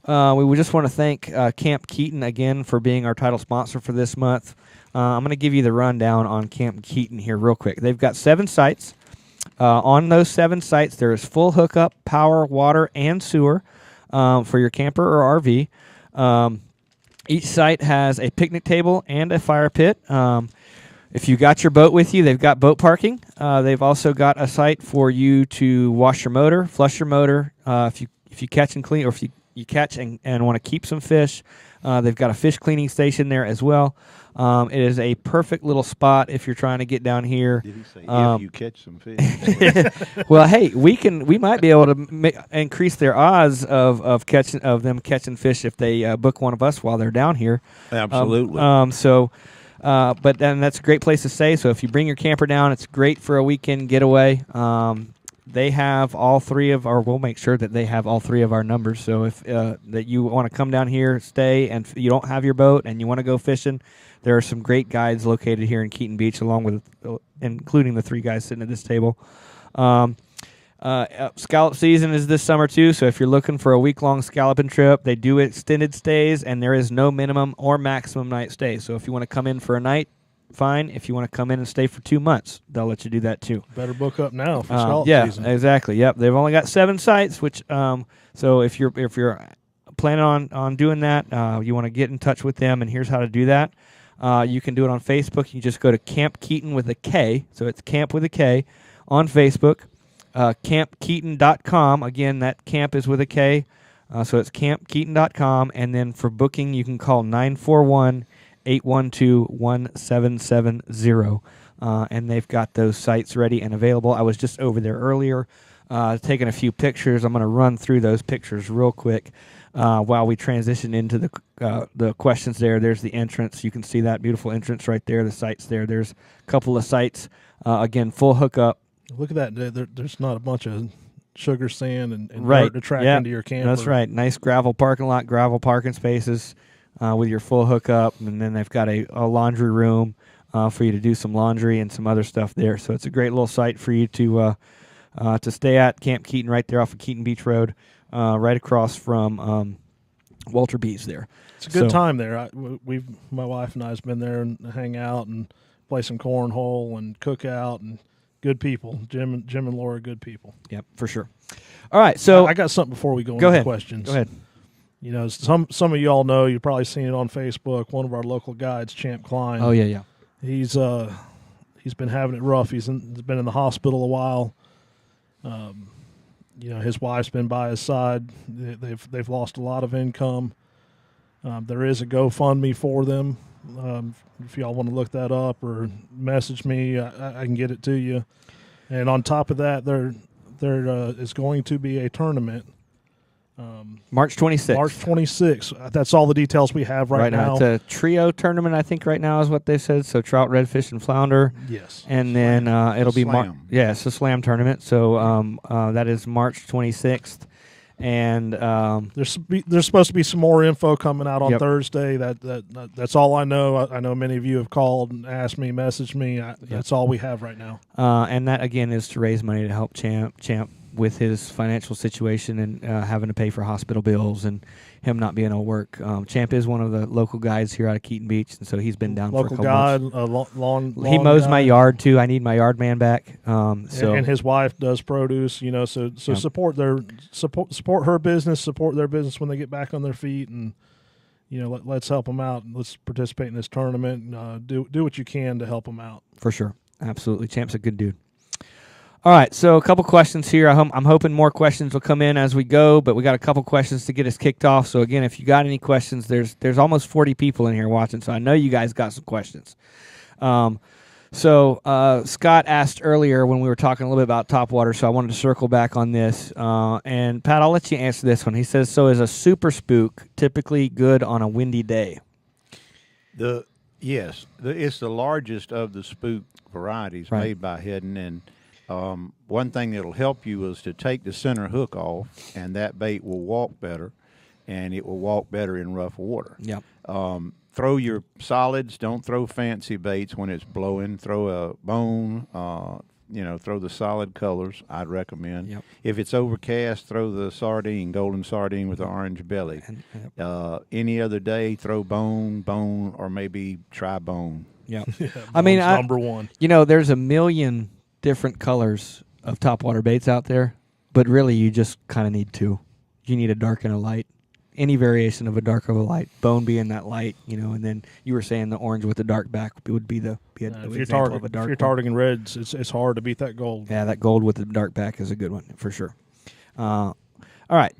we would just want to thank Camp Keaton again for being our title sponsor for this month. I'm going to give you the rundown on Camp Keaton here real quick. They've got 7 sites. On those 7 sites, there is full hookup, power, water, and sewer for your camper or RV. Each site has a picnic table and a fire pit. If you got your boat with you, they've got boat parking. They've also got a site for you to wash your motor, flush your motor. If you catch and clean, or if you catch and want to keep some fish, they've got a fish cleaning station there as well. It is a perfect little spot if you're trying to get down here. Did he say if you catch some fish? Well, hey, we might be able to increase their odds of them catching fish if they book one of us while they're down here. Absolutely. But then that's a great place to stay. So if you bring your camper down, it's great for a weekend getaway. they have all three of our. We'll make sure that they have all three of our numbers. So if that you want to come down here, stay, and you don't have your boat and you want to go fishing, there are some great guides located here in Keaton Beach, along with including the three guys sitting at this table. Scallop season is this summer too, so if you're looking for a week-long scalloping trip, they do extended stays, and there is no minimum or maximum night stay. So if you want to come in for a night, fine. If you want to come in and stay for 2 months, they'll let you do that too. Better book up now for scallop season. Yeah, exactly. Yep, they've only got 7 sites, which so if you're planning on doing that, you want to get in touch with them, and here's how to do that. You can do it on Facebook. You just go to Camp Keaton with a K, so it's Camp with a K on Facebook. CampKeaton.com. Again, that camp is with a K, so it's CampKeaton.com. And then for booking, you can call 941-812-1770. And they've got those sites ready and available. I was just over there earlier taking a few pictures. I'm going to run through those pictures real quick while we transition into the questions there. There's the entrance. You can see that beautiful entrance right there, the sites there. There's a couple of sites. Again, full hookup. Look at that. There's not a bunch of sugar sand and right. dirt to track into your camper. That's right. Nice gravel parking lot, gravel parking spaces with your full hookup. And then they've got a laundry room for you to do some laundry and some other stuff there. So it's a great little site for you to stay at. Camp Keaton right there off of Keaton Beach Road, right across from Walter B's there. It's a good time there. My wife and I have been there and hang out and play some cornhole and cook out, and good people. Jim and Laura are good people. Yep, for sure. All right, so I got something before we go into the questions. Go ahead. You know, some of you all know, you've probably seen it on Facebook, one of our local guides, Champ Klein. Oh, yeah. He's been having it rough. He's been in the hospital a while. You know, his wife's been by his side. They've lost a lot of income. There is a GoFundMe for them. If y'all want to look that up or message me, I can get it to you. And on top of that, there is going to be a tournament. March 26th. March 26th. That's all the details we have right now. It's a trio tournament, I think, right now is what they said. So trout, redfish, and flounder. Yes. And then it'll be Slam. It's a slam tournament. So that is March 26th. And there's supposed to be some more info coming out on Thursday. That's all I know. I know many of you have called and asked me, messaged me. That's all we have right now. And that again is to raise money to help Champ with his financial situation and having to pay for hospital bills and him not being able to work. Champ is one of the local guides here out of Keaton Beach, and so he's been down for a couple months. Long he mows guy. my yard too. I need my yard man back. And his wife does produce. You know, so support her business, support their business when they get back on their feet, and you know, let's help them out. Let's participate in this tournament. Do what you can to help them out. For sure, absolutely. Champ's a good dude. All right, so a couple questions here. I'm hoping more questions will come in as we go, but we got a couple questions to get us kicked off. So again, if you got any questions, there's almost 40 people in here watching, so I know you guys got some questions. So Scott asked earlier when we were talking a little bit about topwater, so I wanted to circle back on this. And Pat, I'll let you answer this one. He says, so is a super spook typically good on a windy day? Yes, it's the largest of the spook varieties made by Hedden, and one thing that'll help you is to take the center hook off, and that bait will walk better, and it will walk better in rough water. Yep. Throw your solids. Don't throw fancy baits when it's blowing. Throw a bone. Throw the solid colors. I'd recommend. Yep. If it's overcast, throw the sardine, golden sardine with the orange belly. Any other day, throw bone, or maybe try bone. Yeah. I mean, number one. You know, there's a million different colors of topwater baits out there, but really you just kind of need two. You need a dark and a light. Any variation of a dark or a light, bone being that light, and then you were saying the orange with the dark back would be the example of a dark. If you're targeting reds, it's hard to beat that gold. Yeah, that gold with the dark back is a good one for sure. All right.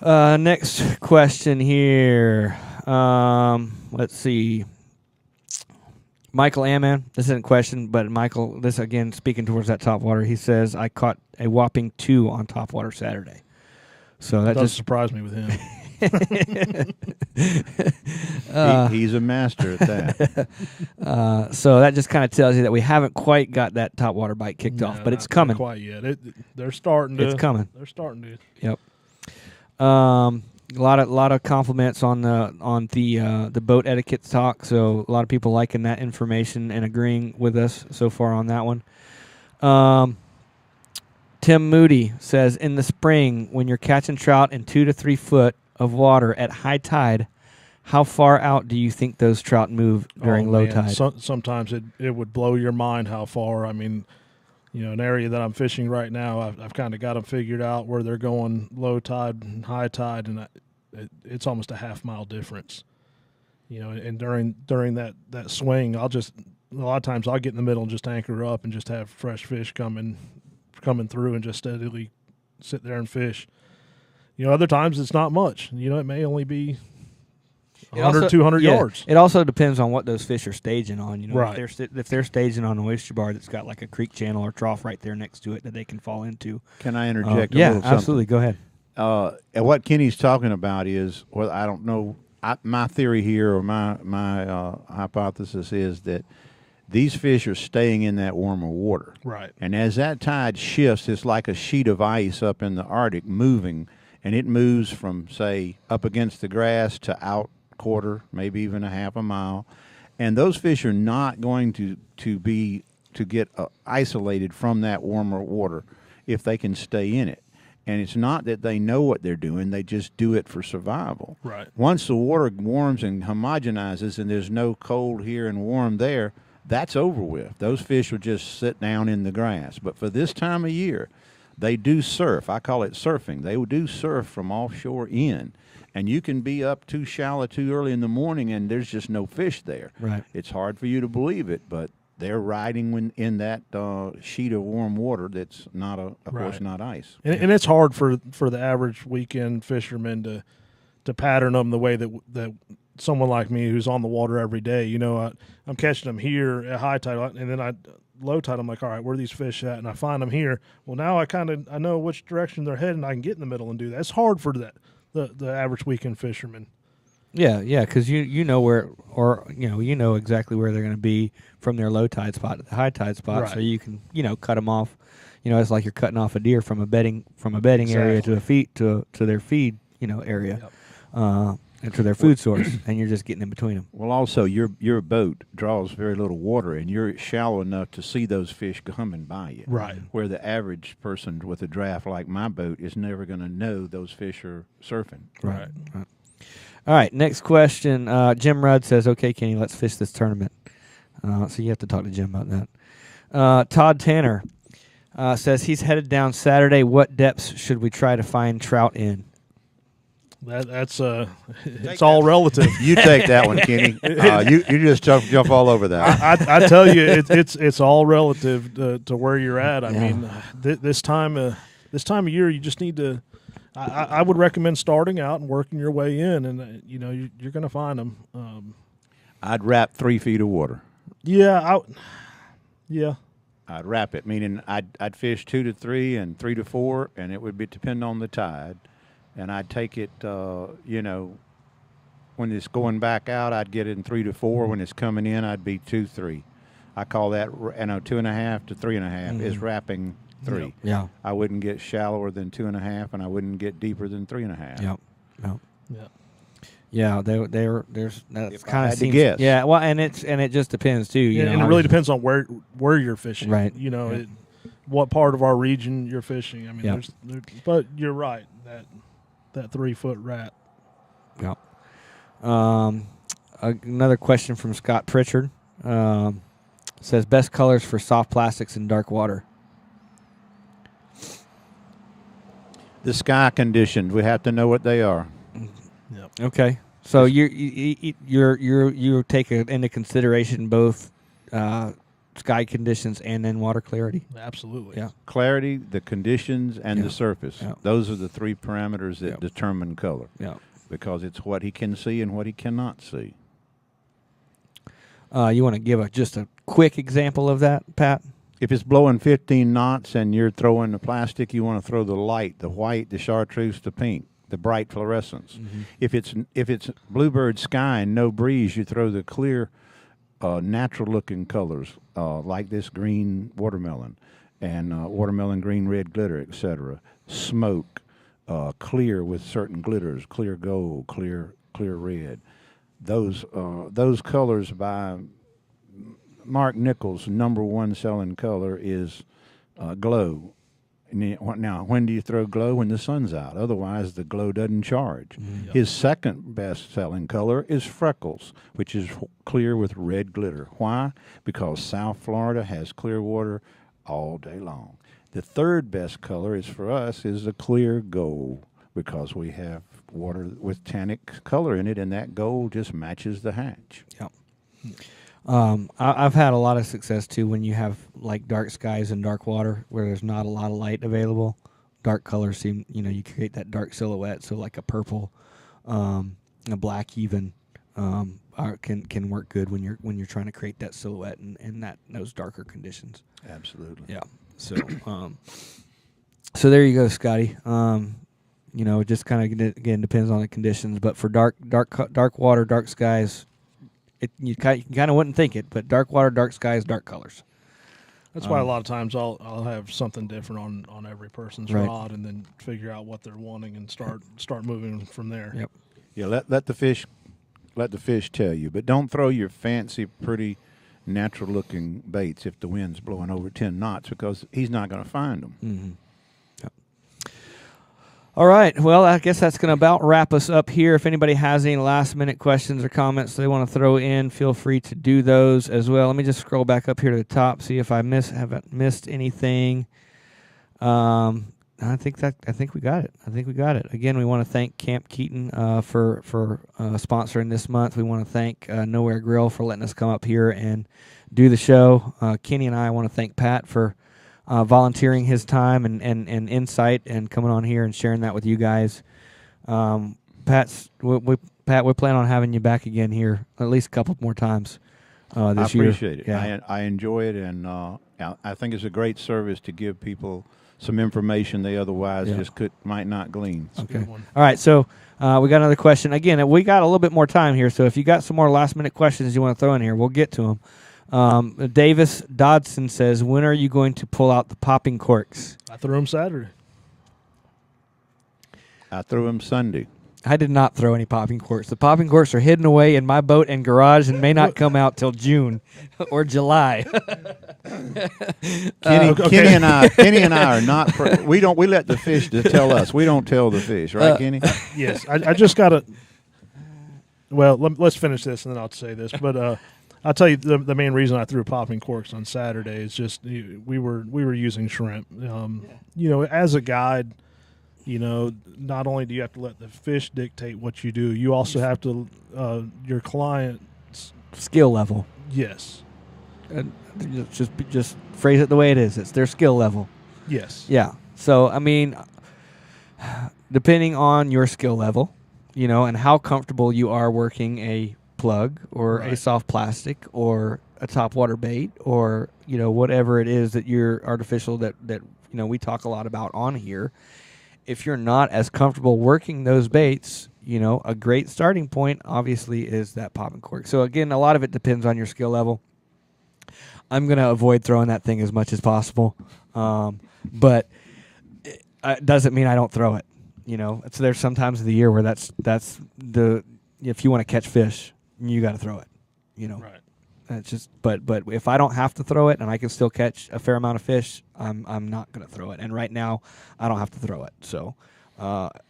Next question here. Let's see. Michael Amman, this isn't a question, but Michael, this again, speaking towards that topwater, he says, I caught a whopping 2 on topwater Saturday. So that doesn't just surprise me with him. He's a master at that. So that just kind of tells you that we haven't quite got that topwater bite kicked off, but it's coming. Not quite yet. They're starting to. It's coming. They're starting to. Yep. A lot of compliments on the boat etiquette talk. So a lot of people liking that information and agreeing with us so far on that one. Tim Moody says, in the spring, when you're catching trout in 2 to 3 foot of water at high tide, how far out do you think those trout move during low tide? Sometimes it would blow your mind how far. I mean, an area that I'm fishing right now, I've kind of got them figured out where they're going low tide and high tide, and it's almost a half-mile difference. And during that swing, a lot of times I'll get in the middle and just anchor up and just have fresh fish coming through and just steadily sit there and fish. Other times it's not much. It may only be 100, 200 yards. It also depends on what those fish are staging on. Right. If they're staging on an oyster bar that's got like a creek channel or trough right there next to it that they can fall into. Can I interject a yeah, little something? absolutely. Go ahead. And what Kenny's talking about is, well, I don't know. My theory here, or my hypothesis is that these fish are staying in that warmer water. Right. And as that tide shifts, it's like a sheet of ice up in the Arctic moving, and it moves from, say, up against the grass to out quarter, maybe even a half a mile. And those fish are not going to get isolated from that warmer water if they can stay in it. And it's not that they know what they're doing, they just do it for survival. Right. Once the water warms and homogenizes and there's no cold here and warm there, that's over with. Those fish will just sit down in the grass. But for this time of year, they do surf. I call it surfing. They will do surf from offshore in. And you can be up too shallow too early in the morning and there's just no fish there. Right. It's hard for you to believe it, but they're riding in that sheet of warm water that's not, of course, not ice. And it's hard for the average weekend fisherman to pattern them the way that someone like me who's on the water every day, I'm catching them here at high tide, and then low tide, I'm like, all right, where are these fish at? And I find them here. Well, now I know which direction they're heading. I can get in the middle and do that. It's hard for the average weekend fisherman. Yeah, because you know where, or you know exactly where they're going to be from their low tide spot to the high tide spot, right. So you can cut them off. It's like you're cutting off a deer from a bedding exactly. area to their feed area, yep. And to their food source, and you're just getting in between them. Well, also your boat draws very little water, and you're shallow enough to see those fish coming by you. Right. Where the average person with a draft like my boat is never going to know those fish are surfing. Right. All right, next question. Jim Rudd says, okay, Kenny, let's fish this tournament. So you have to talk to Jim about that. Todd Tanner says he's headed down Saturday. What depths should we try to find trout in? That's it's all relative. You take that one, Kenny. You just jump all over that. I tell you, it's all relative to where you're at. I mean, this time of year, you just need to. I would recommend starting out and working your way in, and you're going to find them. I'd wrap 3 feet of water. Yeah, I'd wrap it, meaning I'd fish 2 to 3 and 3 to 4, and it would depend on the tide. And I'd take it, when it's going back out, I'd get it in 3 to 4. When it's coming in, I'd be 2, 3. I call that, 2.5 to 3.5 is wrapping 3. Yeah. I wouldn't get shallower than 2.5, and I wouldn't get deeper than 3.5. Yep. Yeah. Yeah, there's that's kind of to guess. Yeah, well, and it just depends too. And it really depends on where you're fishing. Right. What part of our region you're fishing. I mean, Yep. but you're right that 3 foot rat. Yep. Another question from Scott Pritchard says best colors for soft plastics in dark water. The sky conditions, we have to know what they are. Yep. Okay, so you take into consideration both sky conditions and then water clarity. Absolutely. Yeah. Clarity, the conditions, and the surface. Yeah. Those are the 3 parameters that determine color. Yeah. Because it's what he can see and what he cannot see. You want to give just a quick example of that, Pat? If it's blowing 15 knots and you're throwing the plastic, you want to throw the light, the white, the chartreuse, the pink. the bright fluorescence. If it's bluebird sky and no breeze, you throw the clear, natural looking colors like this green watermelon and watermelon green red glitter, etc. Smoke, clear with certain glitters, clear gold, clear red. Those colors by Mark Nichols' #1 selling color is glow. Now, when do you throw glow? When the sun's out. Otherwise, the glow doesn't charge. Yep. His second best-selling color is freckles, which is clear with red glitter. Why? Because South Florida has clear water all day long. The third best color is for us is the clear gold, because we have water with tannic color in it, and that gold just matches the hatch. Yep. I've had a lot of success too when you have like dark skies and dark water where there's not a lot of light available. Dark colors seem, you create that dark silhouette. So like a purple, a black even, can work good when you're trying to create that silhouette in those darker conditions. Absolutely. Yeah. So so there you go, Scotty. It just kind of again depends on the conditions, but for dark water, dark skies. You kind of wouldn't think it, but dark water, dark skies, dark colors. That's why a lot of times I'll have something different on every person's rod, and then figure out what they're wanting and start moving from there. Yep. Yeah. Let the fish tell you, but don't throw your fancy, pretty, natural looking baits if the wind's blowing over 10 knots, because he's not going to find them. Mm-hmm. All right. Well, I guess that's going to about wrap us up here. If anybody has any last-minute questions or comments they want to throw in, feel free to do those as well. Let me just scroll back up here to the top, see if I haven't missed anything. I think we got it. Again, we want to thank Camp Keaton for sponsoring this month. We want to thank Nowhere Grill for letting us come up here and do the show. Kenny and I want to thank Pat for volunteering his time and insight and coming on here and sharing that with you guys. Pat, we plan on having you back again here at least a couple more times this year. I appreciate it. Yeah. I enjoy it, and I think it's a great service to give people some information they otherwise might not glean. Okay. All right, so we got another question. Again, we got a little bit more time here, so if you got some more last-minute questions you want to throw in here, we'll get to them. Davis Dodson says, when are you going to pull out the popping corks? I threw them Saturday. I threw him Sunday. I did not throw any popping corks. The popping corks are hidden away in my boat and garage and may not come out till June or July. Kenny and I are not. We let the fish tell us. We don't tell the fish, right, Kenny? Yes, I just got to. Well, let's finish this and then I'll say this. But I'll tell you the main reason I threw popping corks on Saturday is just we were using shrimp. As a guide, not only do you have to let the fish dictate what you do, you also have to your client's skill level. Yes. Just phrase it the way it is. It's their skill level. Yes. Yeah. So I mean, depending on your skill level, and how comfortable you are working a plug or a soft plastic or a top water bait or whatever it is that you're artificial that we talk a lot about on here. If you're not as comfortable working those baits, a great starting point obviously is that popping cork. So again, a lot of it depends on your skill level. I'm going to avoid throwing that thing as much as possible, but it doesn't mean I don't throw it. So there's some times of the year where that's the if you want to catch fish, you got to throw it. Right. It's just, but if I don't have to throw it and I can still catch a fair amount of fish, I'm not going to throw it. And right now, I don't have to throw it. So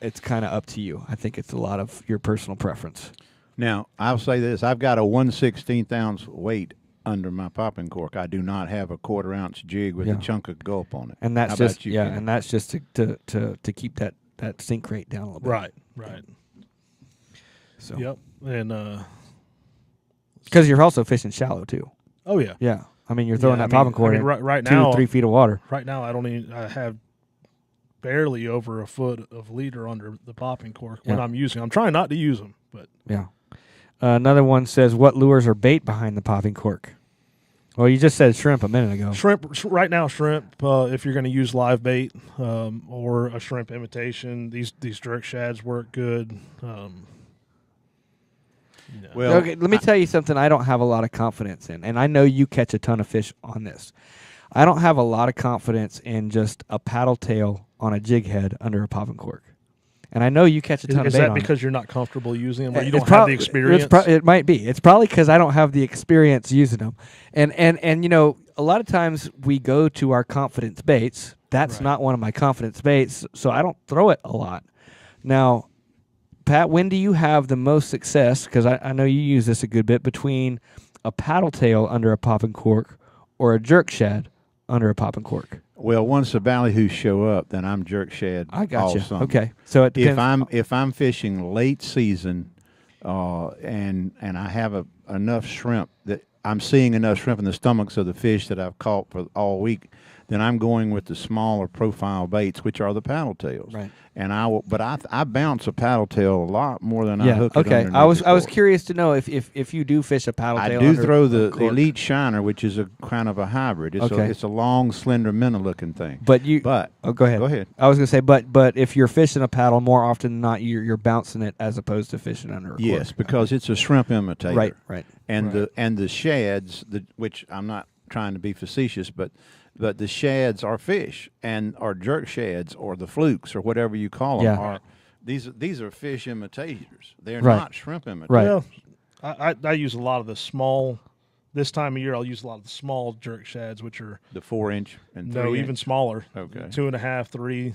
it's kind of up to you. I think it's a lot of your personal preference. Now, I'll say this. I've got a 1/16 ounce weight under my popping cork. I do not have a 1/4 ounce jig with a chunk of gulp on it. And that's and that's just to keep that sink rate down a little bit. Right. So. Yep. And because you're also fishing shallow too. Oh yeah. Yeah. I mean, you're throwing that popping cork in right 2 now, to 3 feet of water. Right now, I have barely over a foot of leader under the popping cork when I'm using. I'm trying not to use them, but yeah. Another one says, "What lures are bait behind the popping cork?" Well, you just said shrimp a minute ago. Shrimp right now. Shrimp. If you're going to use live bait or a shrimp imitation, these jerk shads work good. Well, Okay, let me tell you something I don't have a lot of confidence in, and I know you catch a ton of fish on this. I don't have a lot of confidence in just a paddle tail on a jig head under a popping cork. And I know you catch a ton of Is bait that on because you're not comfortable using them, or you It's don't have the experience? It might be. It's probably because I don't have the experience using them. And you know, a lot of times we go to our confidence baits. That's Right. not one of my confidence baits, so I don't throw it a lot. Now, Pat, when do you have the most success? Because I know you use this a good bit, between a paddle tail under a popping cork or a jerk shad under a popping cork. Well, once the ballyhoos show up, then I'm jerk shad. I got all you. summer. Okay, so it depends. If I'm fishing late season, and I have enough shrimp that I'm seeing enough shrimp in the stomachs of the fish that I've caught for all week, then I'm going with the smaller profile baits, which are the paddle tails. Right. And I bounce a paddle tail a lot more than I hook it okay. underneath I was the cork. curious to know if you do fish a paddle I tail. do under throw a the cork. Elite Shiner, which is a kind of a hybrid. It's a long, slender minnow looking thing. But go ahead. Go ahead. I was gonna say, but if you're fishing a paddle, more often than not, you're bouncing it as opposed to fishing under a Yes, cork. because it's a shrimp imitator. Right. And Right. the shads, which I'm not trying to be facetious, but the shads are fish and are jerk shads or the flukes or whatever you call them. Yeah. Are these are fish imitators. They're Right. not shrimp imitators. Right. Well, I use a lot of the small. This time of year, I'll use a lot of the small jerk shads, which are The 4-inch and 3 even smaller. Okay. 2.5, 3.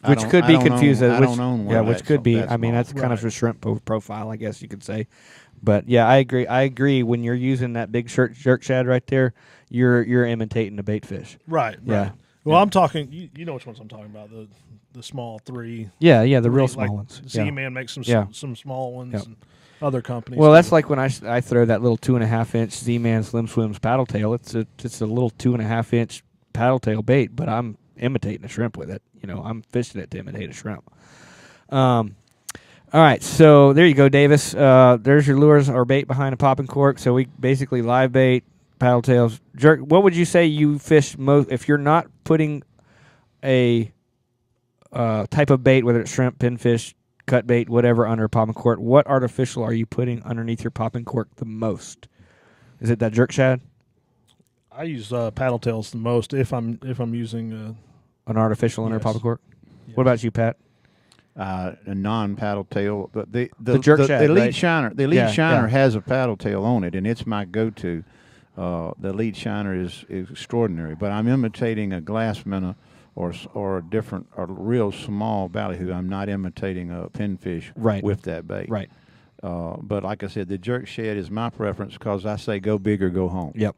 Which could be I don't confused. own- as I which, don't own one yeah, of which that, could so be. that's I mean, small. that's kind of Right. a shrimp profile, I guess you could say. But yeah, I agree. I agree. When you're using that big jerk shad right there, you're imitating a bait fish. Right. Yeah. Well, I'm talking. You know which ones I'm talking about. The small 3. Yeah, the real Like small ones. Z Yeah. Man makes some Yeah. some small ones. Yep. And other companies. Well, do that's it. like when I throw that little 2.5-inch Z-Man Slim Swims paddle tail. It's a little 2.5-inch paddle tail bait, but I'm imitating a shrimp with it. You know, I'm fishing it to imitate a shrimp. All right, so there you go, Davis. There's your lures or bait behind a popping cork. So we basically live bait, paddle tails, jerk. What would you say you fish most if you're not putting a type of bait, whether it's shrimp, pinfish, cut bait, whatever, under a popping cork? What artificial are you putting underneath your popping cork the most? Is it that jerk shad? I use paddle tails the most if I'm using An artificial under a Yes. popping cork? yes. What about you, Pat? A non-paddle tail, but the jerk shad, Elite right? Shiner, the Elite Yeah, Shiner yeah. has a paddle tail on it, and it's my go-to. The Elite Shiner is extraordinary, but I'm imitating a glass minnow or a different, or real small ballyhoo. I'm not imitating a pinfish Right. with that bait. Right. But like I said, the jerk shad is my preference because I say go big or go home. Yep.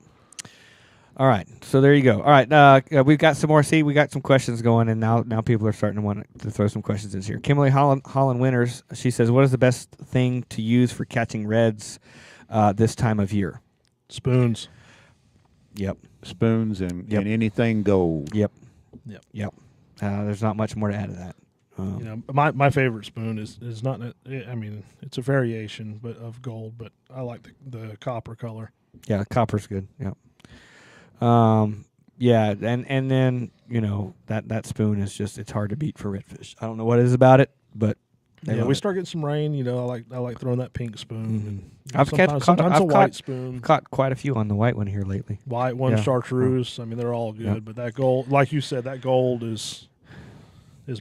All right, so there you go. All right, we've got some more. See, we got some questions going, and now people are starting to want to throw some questions in here. Kimberly Holland Winters, she says, "What is the best thing to use for catching reds this time of year?" spoons. Yep. Spoons and Yep. anything gold. Yep. Yep. Yep. There's not much more to add to that. You know, my favorite spoon is not. I mean, it's a variation, but of gold. But I like the copper color. Yeah, copper's good. Yep. Yeah, and then you know that spoon is just, it's hard to beat for redfish. I don't know what it is about it, but they Yeah, love we it. start getting some rain. You know, I like throwing that pink spoon. Mhm. And I've sometimes a caught white spoon, caught quite a few on the white one here lately. white one, Yeah. chartreuse. I mean, they're all good. Yeah. But that gold, like you said, that gold is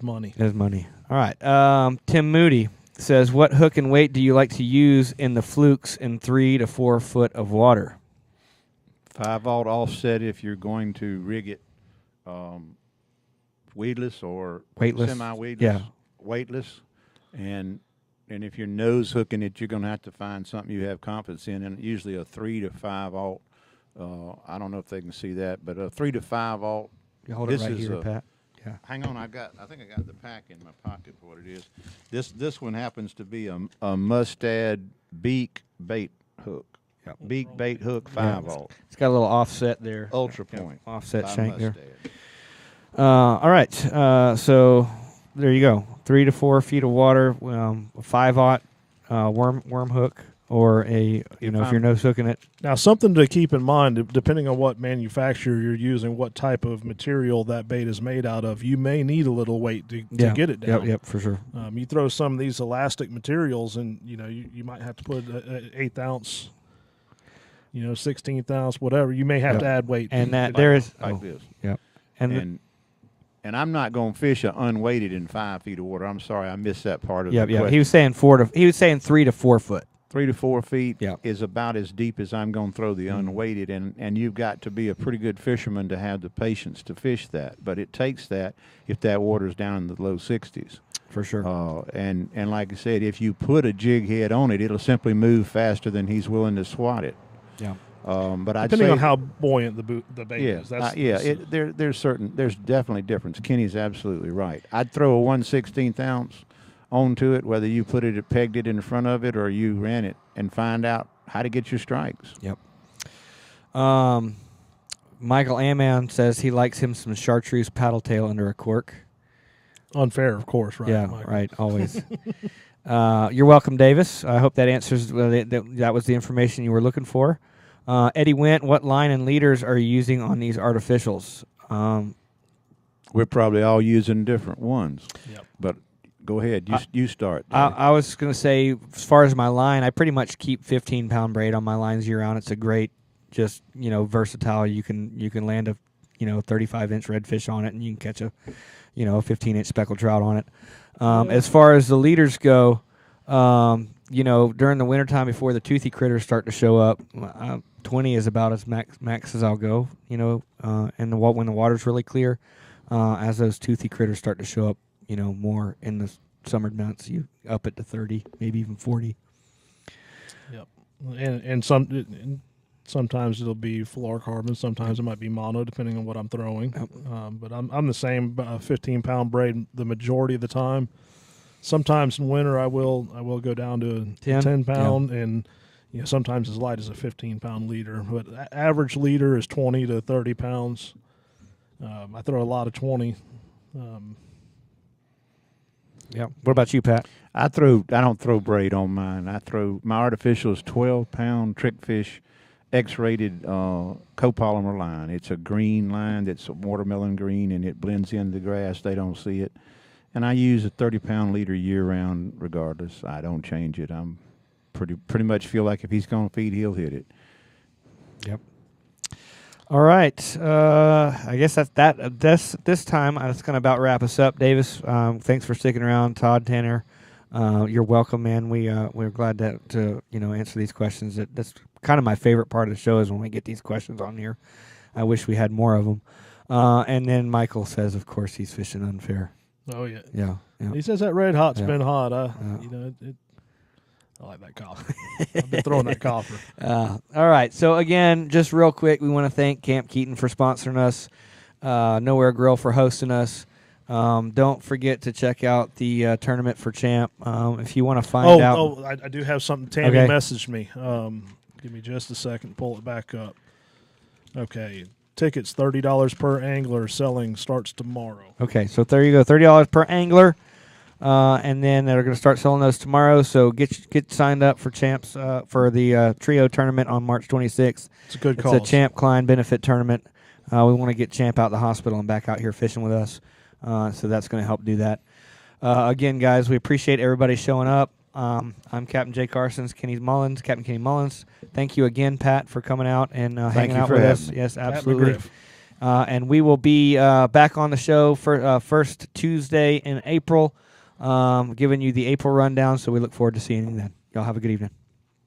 money. There's money. All right. Tim Moody says, "What hook and weight do you like to use in the flukes in 3 to 4 foot of water?" 5-aught offset if you're going to rig it weedless or Weightless. semi-weedless. Yeah. Weightless. And if you're nose hooking it, you're going to have to find something you have confidence in, and usually a 3 to 5-aught. I don't know if they can see that, but a 3 to 5-aught. You hold This it right is here, a- Pat. Yeah. Hang on, I think I got the pack in my pocket for what it is. This one happens to be a Mustad beak bait hook. Yep. Beak bait hook Yeah. 5-aught. It's got a little offset there. Ultra Yeah, point. offset by shank there. Mustad. All right. So there you go. 3 to 4 feet of water. A 5-aught worm hook. or if you're nose hooking it. Now, something to keep in mind, depending on what manufacturer you're using, what type of material that bait is made out of, you may need a little weight to get it down. Yep, for sure. You throw some of these elastic materials, and you might have to put an 1/8 ounce, 16th ounce, whatever. You may have to add weight. And that there is like this. Yep. And I'm not going to fish unweighted in 5 feet of water. I'm sorry, I missed that part of the question. He was saying 3 to 4 foot. 3 to 4 feet Yeah. is about as deep as I'm going to throw the unweighted, and you've got to be a pretty good fisherman to have the patience to fish that. But it takes that if that water's down in the low 60s. For sure. And like I said, if you put a jig head on it, it'll simply move faster than he's willing to swat it. Yeah. But I'd depending say on how buoyant the bait is. There's definitely difference. Kenny's absolutely right. I'd throw a 1/16 ounce onto it, whether you pegged it in front of it or you ran it, and find out how to get your strikes. Yep. Michael Aman says he likes him some chartreuse paddle tail under a cork. Unfair, of course, right? Yeah, Michael? right, always. You're welcome, Davis. I hope that answers that was the information you were looking for. Eddie Went, what line and leaders are you using on these artificials? We're probably all using different ones. Yep. But go ahead, you start. I was going to say, as far as my line, I pretty much keep 15-pound braid on my lines year round. It's a great, just versatile. You can land a 35-inch redfish on it, and you can catch a 15-inch speckled trout on it. As far as the leaders go, during the wintertime before the toothy critters start to show up, 20 is about as max as I'll go, and when the water's really clear. As those toothy critters start to show up, more in the summer months, you up it to 30, maybe even 40. Yep. And sometimes it'll be fluorocarbon, sometimes it might be mono, depending on what I'm throwing. Yep. But I'm the same, 15-pound braid the majority of the time. Sometimes in winter I will go down to a 10-pound, and sometimes as light as a 15-pound leader. But average leader is 20 to 30 pounds. I throw a lot of 20. Yeah. What about you, Pat? I don't throw braid on mine. My artificial is 12-pound trickfish X-rated copolymer line. It's a green line that's watermelon green, and it blends into the grass. They don't see it. And I use a 30-pound leader year-round regardless. I don't change it. I'm pretty much feel like if he's going to feed, he'll hit it. Yep. All right. I guess that's that. This time, that's going to about wrap us up. Davis, thanks for sticking around. Todd, Tanner, you're welcome, man. We're glad to answer these questions. That's kind of my favorite part of the show is when we get these questions on here. I wish we had more of them. And then Michael says, of course, he's fishing unfair. Oh yeah. Yeah. He says that red hot's Yeah. been hot. I like that copper. I've been throwing that copper. All right. So again, just real quick, we want to thank Camp Keaton for sponsoring us. Nowhere Grill for hosting us. Don't forget to check out the tournament for Champ. If you want to find out. I do have something. Tammy messaged me. Give me just a second to pull it back up. Okay. Tickets, $30 per angler. Selling starts tomorrow. Okay, so there you go, $30 per angler, and then they're going to start selling those tomorrow. So get signed up for Champs for the trio tournament on March 26th. It's a good cause. It's a Champ Klein benefit tournament. We want to get Champ out of the hospital and back out here fishing with us. So that's going to help do that. Again, guys, we appreciate everybody showing up. I'm Captain Jay Carson, Captain Kenny Mullins. Thank you again, Pat, for coming out and hanging out with us. Me. Yes, absolutely. And we will be back on the show for first Tuesday in April, giving you the April rundown. So we look forward to seeing you then. Y'all have a good evening.